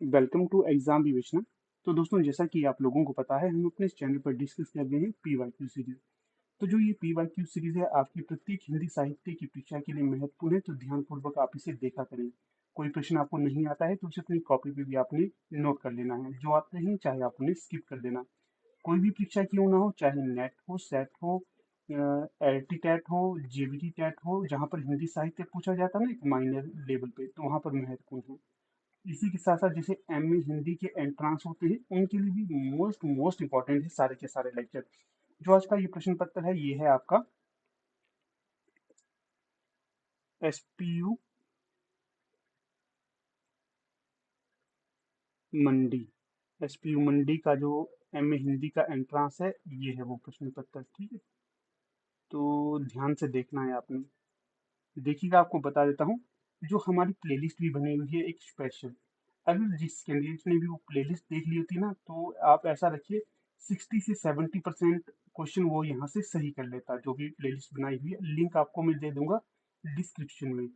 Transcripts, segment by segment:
Welcome to exam विवेचना। तो दोस्तों, जैसा कि आप लोगों को पता है, हम अपने इस चैनल पर डिस्कस कर रहे हैं पीवाईक्यू सीरीज। तो जो ये पीवाईक्यू सीरीज है, आपकी प्रत्येक हिंदी साहित्य की परीक्षा के लिए महत्वपूर्ण है, तो ध्यानपूर्वक आप इसे देखा करें। कोई प्रश्न आपको नहीं आता है तो उसे अपनी कॉपी पे भी आपने नोट कर लेना है। जो आते हैं चाहे आप उन्हें स्किप कर देना। कोई भी परीक्षा क्यों ना हो, चाहे नेट हो, सेट हो, एल टी टेट हो, जेबीटी टेट हो, जहाँ पर हिंदी साहित्य पूछा जाता है ना एक माइनर लेवल पे, तो वहाँ पर महत्वपूर्ण है। इसी के साथ साथ जैसे एमए हिंदी के एंट्रांस होते हैं, उनके लिए भी मोस्ट मोस्ट इंपॉर्टेंट है सारे के सारे लेक्चर। जो आज का ये प्रश्न पत्र है, ये है आपका एसपीयू मंडी। एसपीयू मंडी का जो एमए हिंदी का एंट्रांस है, ये है वो प्रश्न पत्र। ठीक है, तो ध्यान से देखना है आपने। देखिएगा, आपको बता देता हूँ, जो हमारी प्लेलिस्ट भी बनी हुई है एक स्पेशल। अगर जिस कैंडिडेट ने भी वो प्लेलिस्ट देख ली होती ना, तो आप ऐसा रखिए 60 से 70% क्वेश्चन वो यहाँ से सही कर लेता। जो भी प्लेलिस्ट बनाई हुई है, लिंक आपको मैं दे दूंगा डिस्क्रिप्शन में।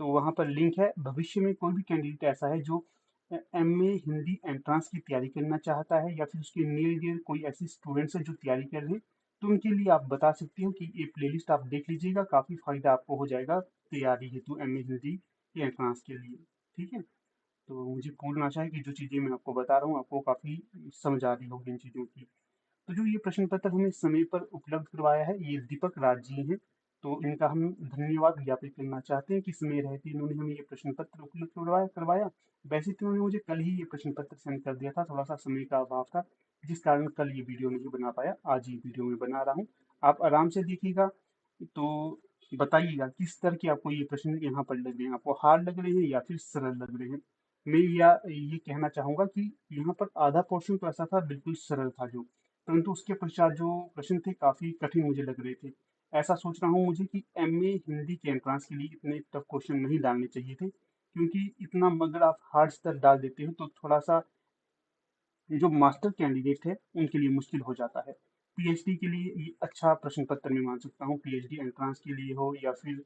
तो वहाँ पर लिंक है। भविष्य में कोई भी कैंडिडेट ऐसा है जो एमए हिंदी एंट्रांस की तैयारी करना चाहता है, या फिर उसके नियर डियर कोई ऐसे स्टूडेंट्स हैं जो तैयारी कर रहे हैं, तो उनके लिए आप बता सकते हो कि ये प्लेलिस्ट आप देख लीजिएगा। काफ़ी फायदा आपको हो जाएगा तैयारी हेतु एमए हिंदी के एंट्रांस के लिए। ठीक है, तो मुझे पूर्ण आशा है कि जो चीज़ें मैं आपको बता रहा हूँ, आपको काफ़ी समझ आ रही होगी इन चीज़ों की। तो जो ये प्रश्न पत्र हमें समय पर उपलब्ध करवाया है, ये दीपक राज जी हैं। तो इनका हम धन्यवाद ज्ञापित करना चाहते हैं कि समय रहते इन्होंने हमें ये प्रश्न पत्र उपलब्ध करवाया। वैसे तो इन्होंने मुझे कल ही ये प्रश्न पत्र सेंड कर दिया था, थोड़ा सा समय का अभाव था, जिस कारण कल ये वीडियो नहीं बना पाया। आज ये वीडियो में बना रहा हूँ। आप आराम से देखिएगा, तो बताइएगा किस तरह के आपको ये प्रश्न यहाँ पर लग रहे हैं। आपको हार्ड लग रहे हैं या फिर सरल लग रहे हैं। मैं या ये कहना चाहूंगा कि यहाँ पर आधा पोर्शन तो ऐसा था बिल्कुल सरल था, जो परंतु उसके पश्चात जो प्रश्न थे काफी कठिन मुझे लग रहे थे। ऐसा सोच रहा हूँ मुझे कि एमए हिंदी के एंट्रांस के लिए इतने टफ क्वेश्चन नहीं डालने चाहिए थे, क्योंकि इतना अगर आप हार्ड स्तर डाल देते हो तो थोड़ा सा जो मास्टर कैंडिडेट है उनके लिए मुश्किल हो जाता है। पीएचडी के लिए ये अच्छा प्रश्न पत्र मैं मान सकता हूँ, पीएचडी एंट्रांस के लिए हो या फिर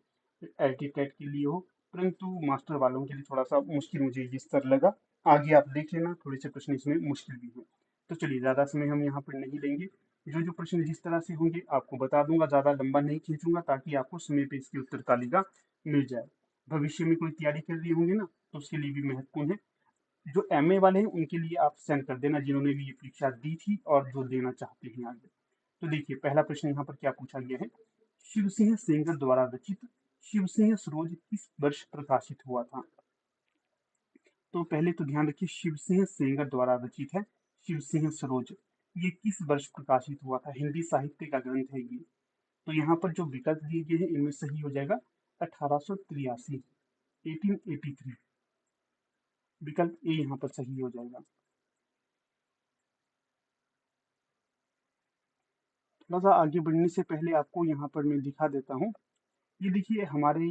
एलटी टेट के लिए हो, परंतु मास्टर वालों के लिए थोड़ा सा मुश्किल मुझे ये स्तर लगा। आगे आप देख लेना, थोड़े से प्रश्न इसमें मुश्किल भी हैं। तो चलिए, ज़्यादा समय हम यहाँ पर नहीं लेंगे। जो जो प्रश्न जिस तरह से होंगे आपको बता दूंगा, ज़्यादा लंबा नहीं खींचूंगा, ताकि आपको समय पे इसकी उत्तर तालिका मिल जाए। भविष्य में कोई तैयारी कर रही होंगे ना, तो उसके लिए भी महत्वपूर्ण है। जो एमए वाले हैं उनके लिए आप सेंड कर देना, जिन्होंने भी ये परीक्षा दी थी और जो देना चाहते हैं आगे। तो देखिए, पहला प्रश्न यहाँ पर क्या पूछा गया है। शिव सिंह सेंगर द्वारा रचित शिव सिंह सरोज किस वर्ष प्रकाशित हुआ था। तो पहले तो ध्यान रखिए, शिव सिंह सेंगर द्वारा रचित है शिव सिंह सरोज। ये किस वर्ष प्रकाशित हुआ था, हिंदी साहित्य का ग्रंथ है ये। तो यहाँ पर जो विकल्प दिए गए हैं, इनमें सही हो जाएगा 1883, 1883। विकल्प ए यहाँ पर सही हो जाएगा। थोड़ा सा आगे बढ़ने से पहले आपको यहाँ पर मैं दिखा देता हूँ। ये देखिए, हमारे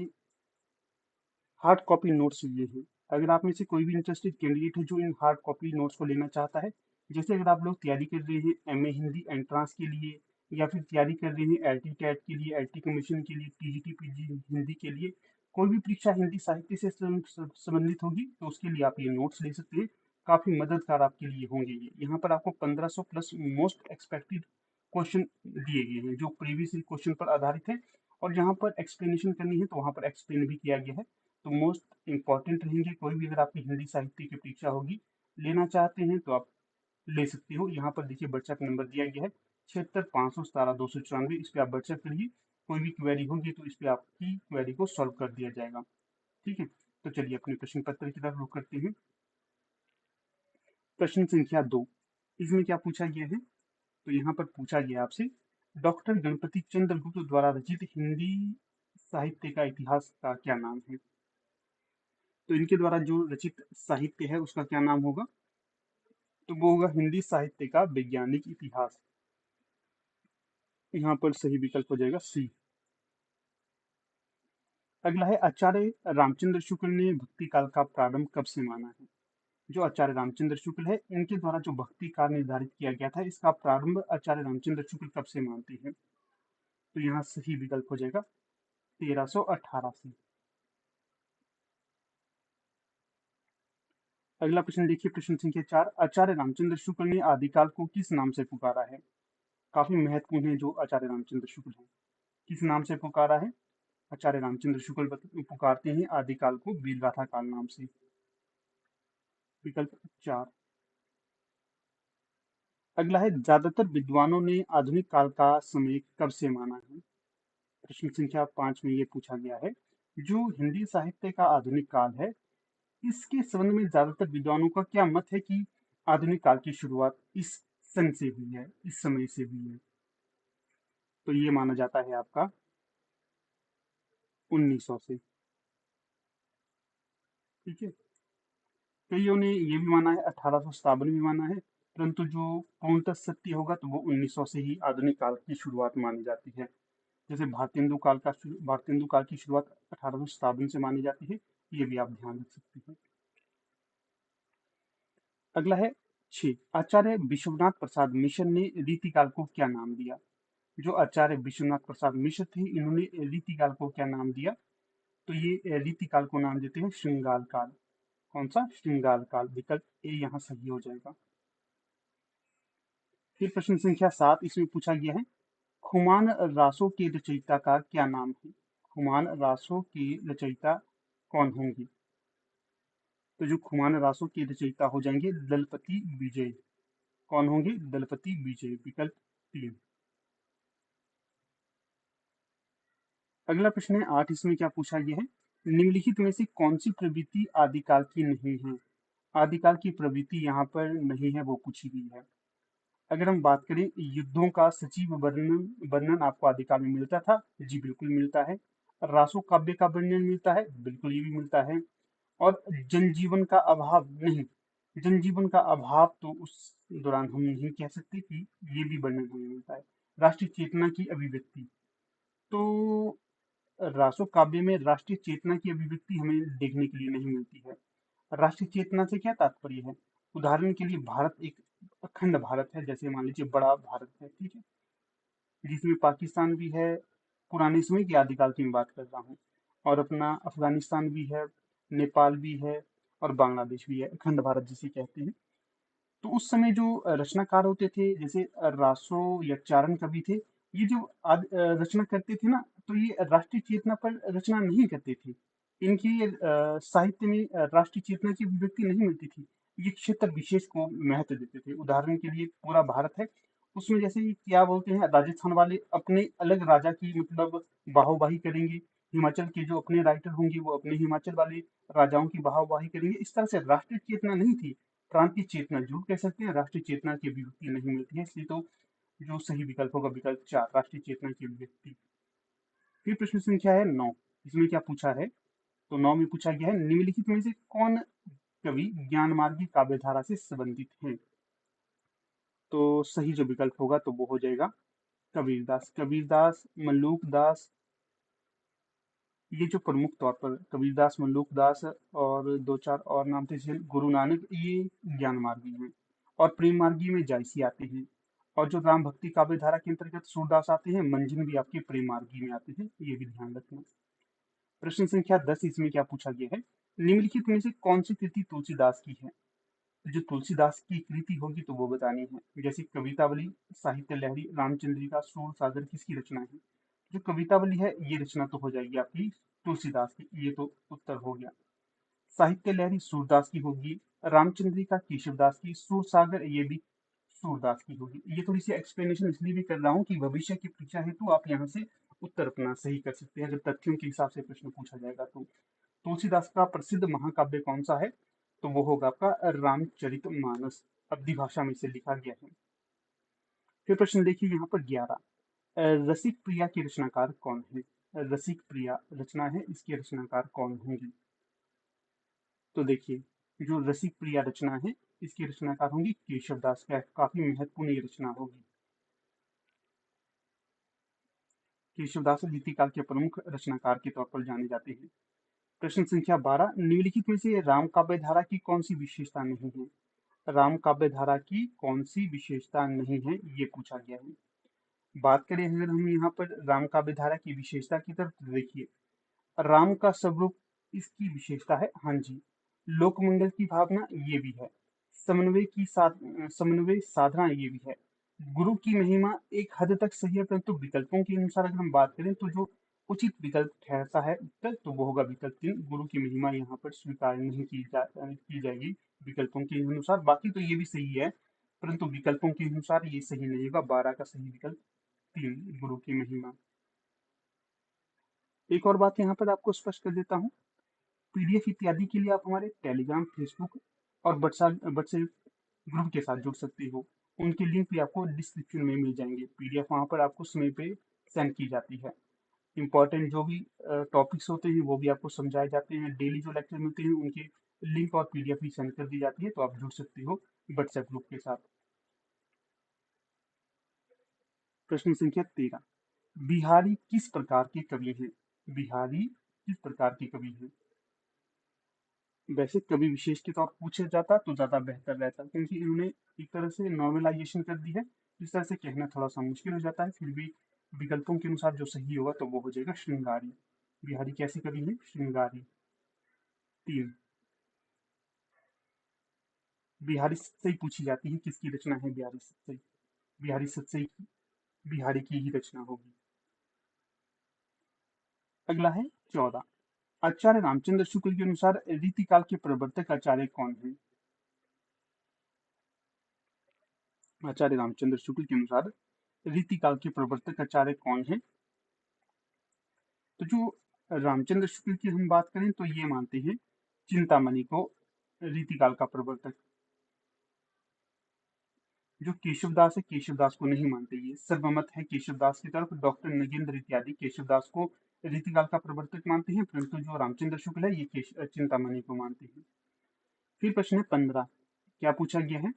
हार्ड कॉपी नोट्स ये हैं। अगर आप में से कोई भी इंटरेस्टेड कैंडिडेट है जो इन हार्ड कॉपी नोट्स को लेना चाहता है, जैसे अगर आप लोग तैयारी कर रहे हैं एमए हिंदी एंट्रांस के लिए, या फिर तैयारी कर रहे हैं एलटी टेट के लिए, एलटी कमीशन के लिए, टीजीटी पीजी हिंदी के लिए, कोई भी परीक्षा हिंदी साहित्य से संबंधित होगी, तो उसके लिए आप ये नोट्स ले सकते हैं। काफी मददगार आपके लिए होंगे ये। यहाँ पर आपको 1500 प्लस मोस्ट एक्सपेक्टेड क्वेश्चन दिए गए हैं, जो प्रीवियस क्वेश्चन पर आधारित है। और जहाँ पर एक्सप्लेनेशन करनी है, तो वहाँ पर एक्सप्लेन भी किया गया है। तो मोस्ट इंपॉर्टेंट रहेंगे। कोई भी अगर आपकी हिंदी साहित्य की परीक्षा होगी, लेना चाहते हैं, तो आप ले सकते हो। यहाँ पर देखिए, व्हाट्सएप नंबर दिया गया है 76 517 294। इस पे आप व्हाट्सएप करिए। कोई भी क्वेरी होगी तो इस पे आपकी क्वेरी को सॉल्व कर दिया जाएगा। ठीक है, तो चलिए अपने प्रश्न पत्र की तरफ रुख करते हैं। प्रश्न संख्या 2, इसमें क्या पूछा गया है। तो यहाँ पर पूछा गया आपसे, डॉक्टर गणपति चंद्र गुप्त द्वारा रचित हिंदी साहित्य का इतिहास का क्या नाम है। तो इनके द्वारा जो रचित साहित्य है उसका क्या नाम होगा। तो वो होगा हिंदी साहित्य का वैज्ञानिक इतिहास। यहाँ पर सही विकल्प हो जाएगा सी। अगला है, आचार्य रामचंद्र शुक्ल ने भक्ति काल का प्रारंभ कब से माना है। जो आचार्य रामचंद्र शुक्ल है, इनके द्वारा जो भक्ति काल निर्धारित किया गया था, इसका प्रारंभ आचार्य रामचंद्र शुक्ल कब से मानते हैं। तो यहाँ सही विकल्प हो जाएगा 1318 से। अगला प्रश्न देखिए, प्रश्न संख्या 4, आचार्य रामचंद्र शुक्ल ने आदिकाल को किस नाम से पुकारा है? काफी महत्वपूर्ण है जो आचार्य रामचंद्र शुक्ल है, किस नाम से पुकारा है? आचार्य रामचंद्र शुक्ल पुकारते हैं आदिकाल को वीरगाथा काल नाम से। विकल्प 4। अगला है, ज्यादातर विद्वानों ने आधुनिक काल का समय कब से माना है? प्रश्न संख्या 5 में ये पूछा गया है, जो हिंदी साहित्य का आधुनिक काल है, इसके संबंध में ज्यादातर विद्वानों का क्या मत है कि आधुनिक काल की शुरुआत इस सन से हुई है, इस समय से हुई है? तो ये माना जाता है आपका 1900 से। ठीक है, कईयों ने ये भी माना है 1857 भी माना है, परंतु जो पूर्णतः सत्य होगा तो वो 1900 से ही आधुनिक काल की शुरुआत मानी जाती है। जैसे भारतेंदु काल की शुरुआत 1857 से मानी जाती है, ये भी आप ध्यान रख सकते हैं। अगला है 6, आचार्य विश्वनाथ प्रसाद मिश्र ने रीतिकाल को क्या नाम दिया? जो आचार्य विश्वनाथ प्रसाद मिश्र थे, इन्होंने रीतिकाल को क्या नाम दिया? तो ये रीतिकाल को नाम देते हैं श्रृंगार काल। कौन सा? श्रृंगार काल। विकल्प ए यहाँ सही हो जाएगा। फिर प्रश्न संख्या 7, इसमें पूछा गया है, खुमान रासों के रचयिता का क्या नाम है? खुमान रासों के रचयिता कौन होंगे? तो जो खुमान रासों के रचयिता हो जाएंगे दलपति विजय। कौन होंगे? दलपति विजय। विकल्प 3। अगला प्रश्न है 8, इसमें क्या पूछा गया है, निम्नलिखित में से कौन सी प्रवृत्ति आदिकाल की नहीं है? आदिकाल की प्रवृत्ति यहाँ पर नहीं है, वो पूछी गई है। अगर हम बात करें, युद्धों का सजीव वर्णन वर्णन आपको आदिकाल में मिलता था? जी बिल्कुल मिलता है। रासो काव्य का वर्णन मिलता है? बिल्कुल ये भी मिलता है। और जनजीवन का अभाव नहीं, जनजीवन का अभाव तो उस दौरान हम नहीं कह सकते कि ये भी वर्णन हमें मिलता है। राष्ट्रीय चेतना की अभिव्यक्ति, तो रासो काव्य में राष्ट्रीय चेतना की अभिव्यक्ति हमें देखने के लिए नहीं मिलती है। राष्ट्रीय चेतना से क्या तात्पर्य है? उदाहरण के लिए भारत एक अखंड भारत है, जैसे मान लीजिए बड़ा भारत है, ठीक है, जिसमें पाकिस्तान भी है, पुराने समय की आदिकाल की मैं बात कर रहा हूँ, और अपना अफगानिस्तान भी है, नेपाल भी है, और बांग्लादेश भी है, अखंड भारत जिसे कहते हैं। तो उस समय जो रचनाकार होते थे, जैसे रासो या चारण कवि थे, ये जो रचना करते थे ना, तो ये राष्ट्रीय चेतना पर रचना नहीं करते थे। इनकी साहित्य में राष्ट्रीय चेतना की अभिव्यक्ति नहीं मिलती थी। ये क्षेत्र विशेष को महत्व देते थे। उदाहरण के लिए पूरा भारत है, उसमें जैसे क्या बोलते हैं, राजस्थान वाले अपने अलग राजा की मतलब बाहोबाही करेंगे, हिमाचल के जो अपने राइटर होंगे वो अपने हिमाचल वाले राजाओं की बाहोबाही करेंगे। इस तरह से राष्ट्रीय चेतना नहीं थी, प्रांतीय चेतना जरूर कह सकते हैं, राष्ट्रीय चेतना की अभिव्यक्ति नहीं मिलती है, इसलिए तो जो सही विकल्प होगा विकल्प 4, राष्ट्रीय चेतना की अभिव्यक्ति। फिर प्रश्न संख्या है 9, इसमें क्या पूछा है, तो 9 में पूछा गया है, निम्नलिखित में से कौन कवि ज्ञान मार्गी काव्यधारा से संबंधित है? तो सही जो विकल्प होगा तो वो हो जाएगा कबीरदास। कबीरदास, मल्लूक दास, ये जो प्रमुख तौर पर कबीरदास, मल्लूक दास और दो चार और नाम थे, जैसे गुरु नानक, ये ज्ञान मार्गी हैं। और प्रेम मार्गी में जायसी आते हैं। और जो राम भक्ति काव्य धारा के अंतर्गत सूरदास आते हैं, मंजन भी आपके प्रेम मार्गी में आते हैं, ये भी ध्यान रखना। प्रश्न संख्या 10, इसमें क्या पूछा गया है, निम्नलिखित में से कौन सी कृति तुलसीदास की है? तो जो तुलसीदास की कृति होगी तो वो बतानी है। जैसे कवितावली, साहित्य लहरी, रामचंद्रिका, सूर सागर किसकी रचना है? जो कवितावली है ये रचना तो हो जाएगी आपकी तुलसीदास की, ये तो उत्तर हो गया। साहित्य लहरी सूरदास की होगी, रामचंद्रिका केशवदास की, सूर सागर ये भी सूरदास की होगी। ये थोड़ी सी एक्सप्लेनेशन इसलिए भी कर रहा हूँ कि भविष्य की परीक्षा हेतु आप यहाँ से उत्तर अपना सही कर सकते हैं, जब तथ्यों के हिसाब से प्रश्न पूछा जाएगा तो। तुलसीदास का प्रसिद्ध महाकाव्य कौन सा है? तो वो होगा आपका रामचरितमानस, अवधी भाषा में इसे लिखा गया है। फिर प्रश्न देखिए यहाँ पर 11, रसिक प्रिया की रचनाकार कौन है? रसिक प्रिया रचना है, इसके रचनाकार कौन होंगी? तो देखिए जो रसिक प्रिया रचना है, इसकी रचनाकार होंगी केशवदास। का काफी महत्वपूर्ण ये रचना होगी। केशवदास रीतिकाल के प्रमुख रचनाकार के तौर पर जाने जाते हैं। प्रश्न संख्या 12, निम्नलिखित में से राम काव्य धारा की कौन सी विशेषता नहीं है? राम काव्य धारा की कौन सी विशेषता नहीं है, ये पूछा गया है। बात करें अगर हम यहाँ पर राम काव्य धारा की विशेषता की तरफ, तो देखिए राम का स्वरूप इसकी विशेषता है, हाँ जी, लोकमंगल की भावना ये भी है। समन्वय साधना ये भी है। गुरु की महिमा एक हद तक सही है, परंतु विकल्पों के अनुसार अगर हम बात करें तो जो उचित विकल्प ठहरता है उत्तर, तो वो होगा विकल्प 3। गुरु की महिमा यहाँ पर स्वीकार नहीं की जाएगी विकल्पों के अनुसार। बाकी तो ये भी सही है, परंतु विकल्पों के अनुसार ये सही नहीं होगा। 12 का सही विकल्प 3, गुरु की महिमा। एक और बात यहाँ पर आपको स्पष्ट कर देता हूँ। पीडीएफ इत्यादि के लिए आप हमारे टेलीग्राम, फेसबुक और व्हाट्सएप ग्रुप के साथ जुड़ सकते हो। उनके लिंक भी आपको डिस्क्रिप्शन में मिल जाएंगे। पीडीएफ वहाँ पर आपको समय पे सेंड की जाती है। इंपॉर्टेंट जो भी टॉपिक्स होते हैं वो भी आपको समझाए जाते हैं। डेली जो लेक्चर मिलते हैं उनके लिंक और पीडीएफ भी सेंड कर दी जाती है, तो आप जुड़ सकते हो व्हाट्सएप ग्रुप के साथ। प्रश्न संख्या 13, बिहारी किस प्रकार के कवि हैं? बिहारी किस प्रकार के कवि हैं? वैसे कवि विशेष के तौर पूछा जाता तो ज्यादा बेहतर रहता, क्योंकि इन्होंने एक तरह से नॉर्मलाइजेशन कर दी है। इस तरह से कहना थोड़ा सा मुश्किल हो जाता है। फिर भी विकल्पों के अनुसार जो सही होगा तो वो हो जाएगा श्रृंगारी। बिहारी कैसे कवि है? श्रृंगारी। 3, बिहारी सत्सई पूछी जाती है, किसकी रचना है बिहारी सत्सई? बिहारी सत्सई की बिहारी की ही रचना होगी। अगला है 14, आचार्य रामचंद्र शुक्ल के अनुसार रीतिकाल के प्रवर्तक आचार्य कौन है? आचार्य रामचंद्र शुक्ल के अनुसार रीतिकाल के प्रवर्तक आचार्य कौन है? तो जो रामचंद्र शुक्ल की हम बात करें तो ये मानते हैं चिंतामणि को रीतिकाल का प्रवर्तक। जो केशवदास है, केशवदास को नहीं मानते, ये सर्वमत है केशवदास की तरफ। डॉक्टर नगेंद्र इत्यादि केशवदास को रीतिकाल का प्रवर्तक मानते हैं, परंतु जो रामचंद्र शुक्ल है ये चिंतामणि को मानते हैं। फिर प्रश्न है 15, क्या पूछा गया है?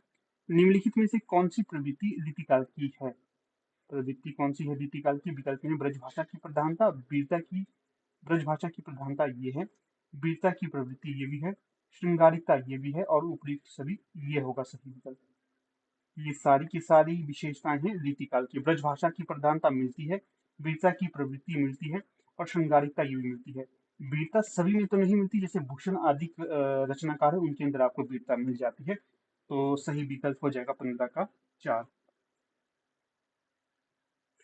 निम्नलिखित में से कौन सी प्रवृत्ति रीतिकाल की है? प्रवृत्ति कौन सी है रीतिकाल की? विकल्प में ब्रजभाषा की प्रधानता, वीरता की, ब्रजभाषा की प्रधानता ये है, वीरता की प्रवृत्ति ये भी है, श्रृंगारिकता ये भी है, और उपयुक्त सभी ये होगा सही विकल्प। ये सारी की सारी विशेषताएं हैं रीतिकाल की। ब्रजभाषा की प्रधानता मिलती है, वीरता की प्रवृत्ति मिलती है, और श्रृंगारिकता ये भी मिलती है। वीरता सभी में तो नहीं मिलती, जैसे भूषण आदि रचनाकार है उनके अंदर आपको वीरता मिल जाती है। तो सही विकल्प हो जाएगा 15 का 4।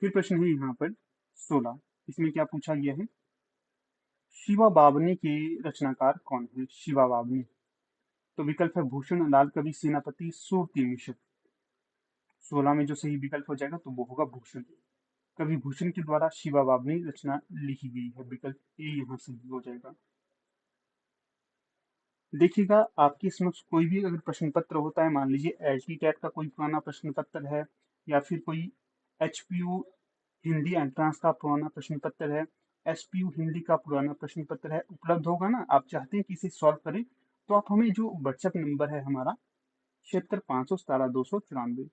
फिर प्रश्न है यहाँ पर 16, इसमें क्या पूछा गया है? शिवा बावनी के रचनाकार कौन है? शिवा बावनी। तो विकल्प है भूषण, लाल कवि, सेनापति, सूरती मिश्र। 16 में जो सही विकल्प हो जाएगा तो वो होगा भूषण। कवि भूषण के द्वारा शिवा बावनी रचना लिखी गई है। विकल्प ए यहाँ सही हो जाएगा। देखिएगा, आपके समक्ष कोई भी अगर प्रश्न पत्र होता है, मान लीजिए एलटी टेट का कोई पुराना प्रश्न पत्र है, या फिर कोई एचपीयू हिंदी एंट्रांस का पुराना प्रश्न पत्र है, एसपीयू हिंदी का पुराना प्रश्न पत्र है, उपलब्ध होगा ना, आप चाहते हैं कि इसे सॉल्व करें, तो आप हमें जो व्हाट्सएप नंबर है हमारा 76 517 294,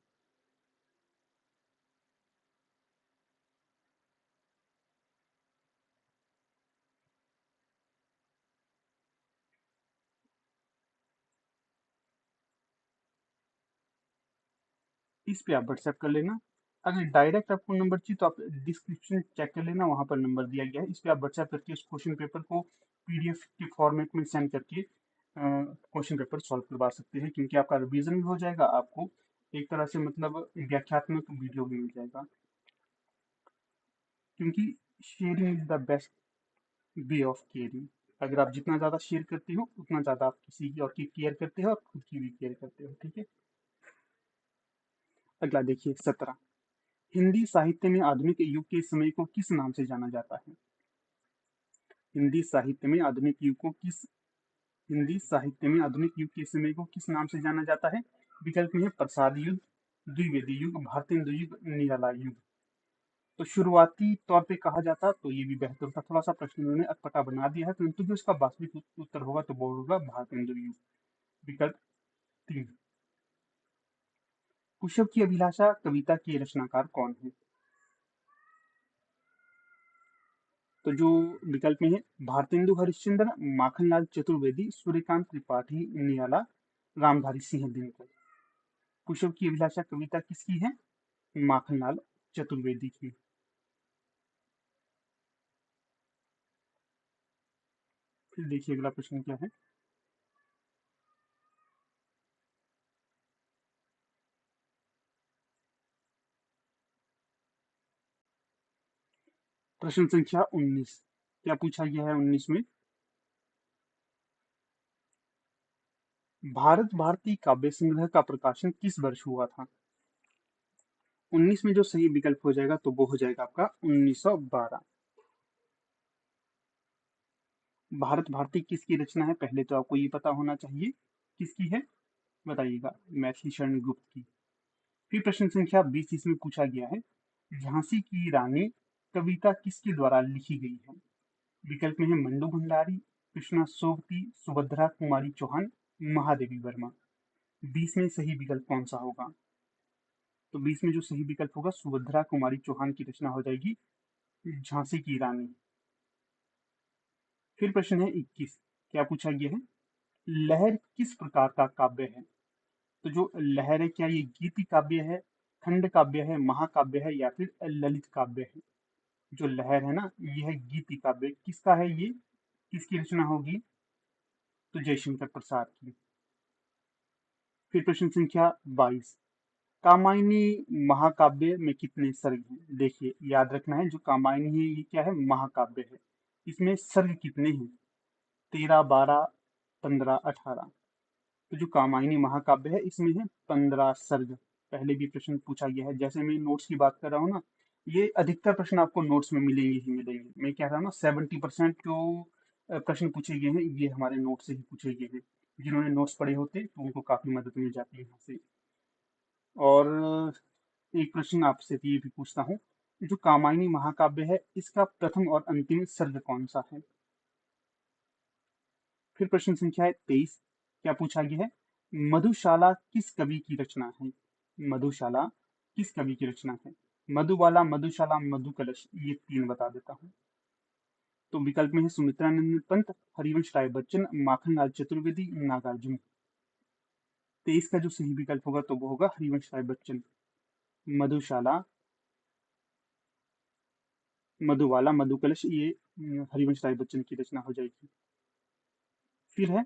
इस पे आप व्हाट्सएप कर लेना। अगर डायरेक्ट आपको नंबर चाहिए तो आप डिस्क्रिप्शन चेक कर लेना, वहां पर नंबर दिया गया है। इस पे आप व्हाट्सएप करके उस क्वेश्चन पेपर को पीडीएफ के फॉर्मेट में सेंड करके क्वेश्चन पेपर सॉल्व करवा सकते हैं, क्योंकि आपका रिवीजन भी हो जाएगा, आपको एक तरह से मतलब व्याख्यात्मक वीडियो भी मिल जाएगा। क्योंकि sharing is the best way of caring. अगर आप जितना ज्यादा शेयर करते हो उतना ज्यादा आप किसी की और की केयर करते हो और खुद की भी केयर करते हो। ठीक है, अगला देखिए 17, हिंदी साहित्य में आधुनिक युग के समय को किस नाम से जाना जाता है? हिंदी साहित्य में आधुनिक युग को किस हिंदी साहित्य में आधुनिक युग के समय को किस नाम से जाना जाता है? विकल्प में है प्रसाद युग, द्विवेदी युग, भारतेंदु युग, निराला युग। तो शुरुआती तौर पे कहा जाता तो ये भी बेहतर था। थोड़ा सा प्रश्न उन्होंने अटपटा बना दिया है, परंतु जो इसका वास्तविक उत्तर होगा तो वो होगा भारतेंदु युग। विकल्प 3। कुशव की अभिलाषा कविता के रचनाकार कौन है? तो जो विकल्प में है भारतेंदु हरिश्चंद्र, माखनलाल चतुर्वेदी, सूर्यकांत त्रिपाठी, निराला, रामधारी सिंह दिनकर। कुशव की अभिलाषा कविता किसकी है? माखनलाल चतुर्वेदी की। फिर देखिए अगला प्रश्न क्या है? प्रश्न संख्या 19, क्या पूछा गया है 19 में? भारत भारती काव्य संग्रह का प्रकाशन किस वर्ष हुआ था? 19 में जो सही विकल्प हो जाएगा तो वो हो जाएगा आपका 1912। भारत भारती किसकी रचना है? पहले तो आपको ये पता होना चाहिए किसकी है, बताइएगा। मैथिली शरण गुप्त की। फिर प्रश्न संख्या 20 इसमें पूछा गया है, झांसी की रानी कविता किसके द्वारा लिखी गई है? विकल्प में है मंडू भंडारी, कृष्णा सोवती, सुभद्रा कुमारी चौहान, महादेवी वर्मा। 20 में सही विकल्प कौन सा होगा? तो 20 में जो सही विकल्प होगा सुभद्रा कुमारी चौहान की रचना हो जाएगी झांसी की रानी। फिर प्रश्न है 21, क्या पूछा गया है? लहर किस प्रकार का काव्य है? तो जो लहर है, क्या ये गीति काव्य है, खंड काव्य है, महाकाव्य है, या फिर ललित काव्य है? जो लहर है ना, ये है गीति काव्य। किसका है ये, किसकी रचना होगी? तो जयशंकर प्रसाद की। फिर प्रश्न संख्या 22, कामायनी महाकाव्य में कितने सर्ग हैं? देखिए याद रखना है, जो कामायनी है ये क्या है, महाकाव्य है। इसमें सर्ग कितने हैं? 13, 12, 15, 18। तो जो कामायनी महाकाव्य है इसमें है 15 सर्ग। पहले भी प्रश्न पूछा गया है, जैसे मैं नोट्स की बात कर रहा हूँ ना, ये अधिकतर प्रश्न आपको नोट्स में मिलेंगे ही मिलेंगे। मैं कह रहा हूँ ना 70% जो प्रश्न पूछे गए हैं ये हमारे नोट से ही पूछे गए हैं। जिन्होंने नोट्स पढ़े होते तो उनको काफी मदद मिल जाती है यहाँ से। और एक प्रश्न आपसे ये भी पूछता हूँ, जो कामायनी महाकाव्य है इसका प्रथम और अंतिम सर्ग कौन सा है? फिर प्रश्न संख्या है 23, क्या पूछा गया है? मधुशाला किस कवि की रचना है? मधुशाला किस कवि की रचना है? मधुबाला, मधुशाला, मधुकलश, ये तीन बता देता हूँ। तो विकल्प में है सुमित्रानंद पंत, हरिवंश राय बच्चन, माखनलाल चतुर्वेदी, नागार्जुन। 23 का जो सही विकल्प होगा तो वो होगा हरिवंश राय बच्चन। मधुशाला, मधुबाला, मधुकलश, ये हरिवंश राय बच्चन की रचना हो जाएगी। फिर है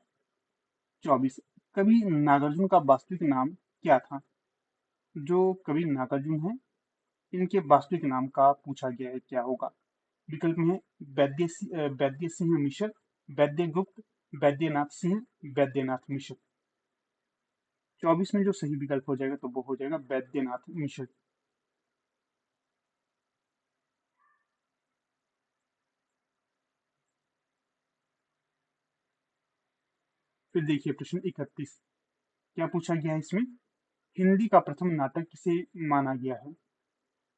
24, कवि नागार्जुन का वास्तविक नाम क्या था? जो कवि नागार्जुन है इनके वास्तविक नाम का पूछा गया है, क्या होगा? विकल्प में है वैद्य सिंह मिश्र, वैद्य गुप्त, वैद्यनाथ सिंह, वैद्यनाथ मिश्र। 24 में जो सही विकल्प हो जाएगा तो वो हो जाएगा वैद्यनाथ मिश्र। फिर देखिए प्रश्न 31, क्या पूछा गया है इसमें? हिंदी का प्रथम नाटक किसे माना गया है?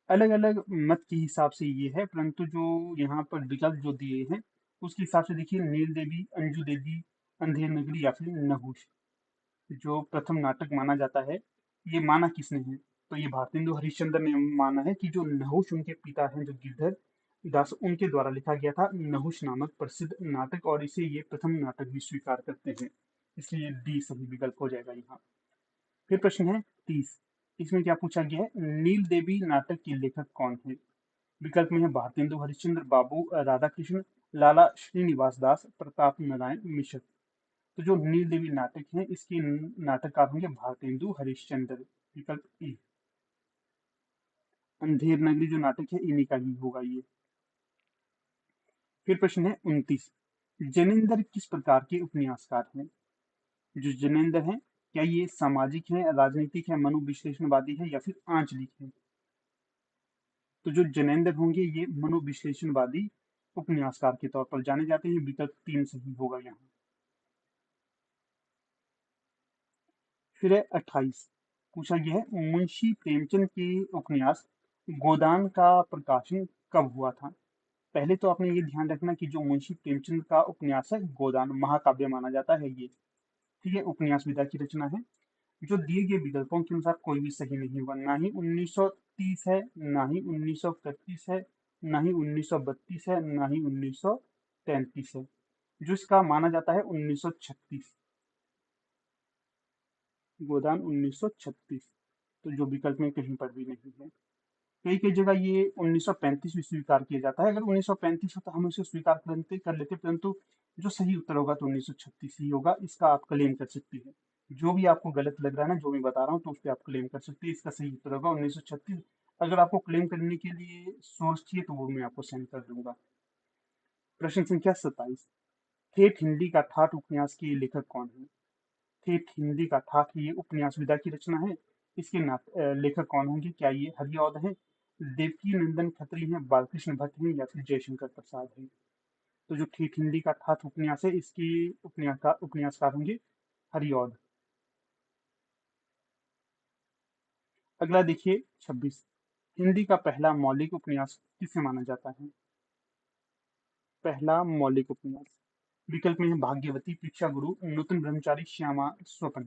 अलग अलग मत के हिसाब से ये है, परंतु जो यहाँ पर विकल्प जो दिए हैं उसके हिसाब से देखिए, नील देवी, अंजू देवी, अंधेर नगरी, या फिर नहुष। जो प्रथम नाटक माना जाता है ये माना किसने है? तो ये भारतेंदु हरिश्चंद्र ने माना है कि जो नहुष उनके पिता हैं जो गिरधर दास, उनके द्वारा लिखा गया था नहुष नामक प्रसिद्ध नाटक, और इसे ये प्रथम नाटक भी स्वीकार करते हैं। इसलिए डी सही विकल्प हो जाएगा यहाँ। फिर प्रश्न है 30, इसमें क्या पूछा गया है? नील देवी नाटक के लेखक कौन है? विकल्प में है भारतेंदु हरिश्चंद्र, बाबू राधा कृष्ण, लाला श्रीनिवास दास, प्रताप नारायण मिश्र। तो जो नील देवी नाटक है इसके नाटककार होंगे भारतेंदु हरिश्चंद्र। विकल्प ए। अंधेर नगरी जो नाटक है इन्हीं का ही होगा ये। फिर प्रश्न है 29, जैनेन्द्र किस प्रकार के उपन्यासकार हैं? जो जैनेन्द्र हैं क्या ये सामाजिक है, राजनीतिक है, मनोविश्लेषणवादी है, या फिर आंचलिक है? तो जो जैनेन्द्र होंगे ये मनोविश्लेषणवादी उपन्यासकार के तौर पर जाने जाते हैं। विकल्प 3 सही होगा यहाँ। फिर है 28, पूछा गया है मुंशी प्रेमचंद के उपन्यास गोदान का प्रकाशन कब हुआ था? पहले तो आपने ये ध्यान रखना कि जो मुंशी प्रेमचंद का उपन्यास है गोदान महाकाव्य माना जाता है ये, ठीक है, उपन्यास विधा की रचना है। जो दिए गए विकल्पों के अनुसार कोई भी सही नहीं होगा, ना ही 1930 है, ना ही 1931 है, ना ही 1932 है, ना ही 1933 है। जो इसका माना जाता है 1936, गोदान 1936। तो जो विकल्प में कहीं पर भी नहीं है। कई कई जगह ये 1935 भी स्वीकार किया जाता है। अगर 1935 हो तो हम उसे स्वीकार कर लेते, परंतु जो सही उत्तर होगा तो 1936 ही होगा। इसका आप क्लेम कर सकते हैं। जो भी आपको गलत लग रहा है ना, जो मैं बता रहा हूँ, तो उस पर आप क्लेम कर सकते हैं। इसका सही उत्तर होगा 1936। अगर आपको क्लेम करने के लिए सोर्स चाहिए तो वो मैं आपको सेंड कर दूंगा। प्रश्न संख्या 27, ठेठ हिंदी का ठाठ उपन्यास के लेखक कौन है? ठेठ हिंदी का ठाठ ये उपन्यास विधा की रचना है। इसके लेखक कौन होंगे? क्या ये हरिऔध है, देवकी नंदन खत्री हैं, बालकृष्ण भट्ट हैं, या फिर जयशंकर प्रसाद है? तो जो ठेठ हिंदी का ठाठ उपन्यास है इसकी उपन्यासकार होंगे हरिऔध। अगला देखिए 26, हिंदी का पहला मौलिक उपन्यास किसे माना जाता है? पहला मौलिक उपन्यास, विकल्प में है भाग्यवती, परीक्षा गुरु, नूतन ब्रह्मचारी, श्यामा स्वपन।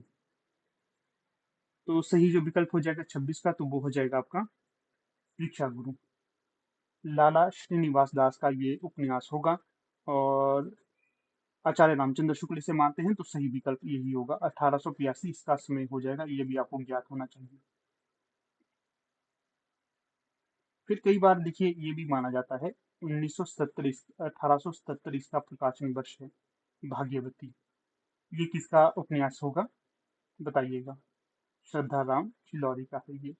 तो सही जो विकल्प हो जाएगा 26 का, तो वो हो जाएगा आपका परीक्षा गुरु। लाला श्रीनिवास दास का ये उपन्यास होगा और आचार्य रामचंद्र शुक्ल इसे मानते हैं, तो सही विकल्प यही होगा। 1882 इसका समय हो जाएगा, ये भी आपको ज्ञात होना चाहिए। फिर कई बार देखिए ये भी माना जाता है 1970, 1877 इसका प्रकाशन वर्ष है। भाग्यवती ये किसका उपन्यास होगा बताइएगा? श्रद्धा राम खिलौरी का है ये।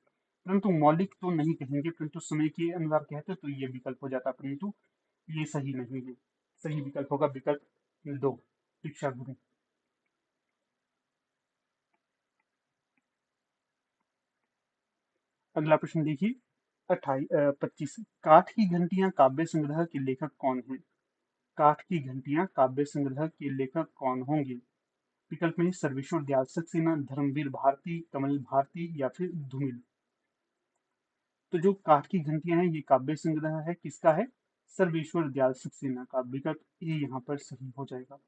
परंतु मौलिक तो नहीं कहेंगे, परंतु समय के अनुसार कहते तो ये विकल्प हो जाता, परंतु ये सही नहीं है। सही विकल्प होगा विकल्प 2, शिक्षा गुरु। अगला प्रश्न देखिए 25, काठ की घंटियां काव्य संग्रह के लेखक कौन हैं? काठ की घंटियां काव्य संग्रह के लेखक कौन होंगे? विकल्प में सर्वेश्वर दयाल सक्सेना, धर्मवीर भारती, कमल भारती, या फिर धूमिल। तो जो काठ की घंटियां हैं ये काव्य संग्रह है, किसका है? सर्वेश्वर दयाल सक्सेना का। विकल्प ये यहाँ पर सही हो जाएगा।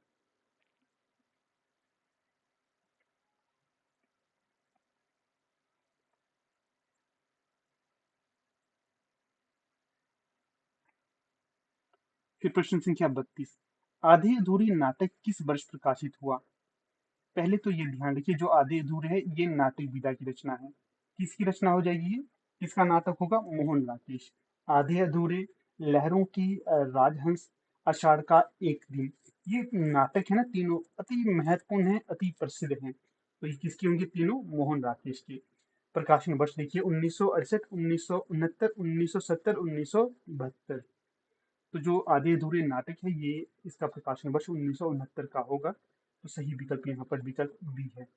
फिर प्रश्न संख्या 32, आधे अधूरे नाटक किस वर्ष प्रकाशित हुआ? पहले तो ये ध्यान रखिए जो आधे अधूरे है ये नाटक विधा की रचना है। किसकी रचना हो जाएगी ये? किसका नाटक होगा? मोहन राकेश। आधे अधूरे, लहरों की राजहंस, आषाढ़ का एक दिन, ये नाटक है ना तीनों अति महत्वपूर्ण है, अति प्रसिद्ध हैं। तो ये किसके होंगे तीनों? मोहन राकेश के। प्रकाशन वर्ष देखिए 1968, 1969, 1970, 1972। तो जो आधे अधूरे नाटक है ये इसका प्रकाशन वर्ष 1969 का होगा। तो सही विकल्प यहाँ पर विकल्प बी है।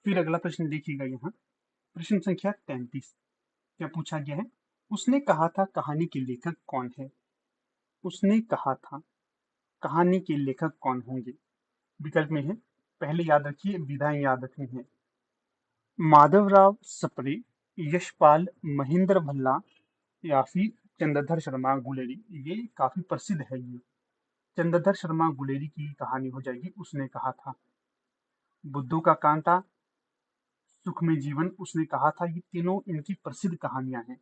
फिर अगला प्रश्न देखिएगा यहाँ, प्रश्न संख्या 33, क्या पूछा गया है? उसने कहा था कहानी के लेखक कौन है? उसने कहा था कहानी के लेखक कौन होंगे? विकल्प में है, पहले याद रखिए विधाएं याद रखनी है, माधवराव सप्रे, यशपाल, महेंद्र भल्ला, या फिर चंद्रधर शर्मा गुलेरी। ये काफी प्रसिद्ध है ये। चंद्रधर शर्मा गुलेरी की कहानी हो जाएगी उसने कहा था। बुद्धू का कांटा, सुख में जीवन, उसने कहा था, ये तीनों इनकी प्रसिद्ध कहानियां हैं।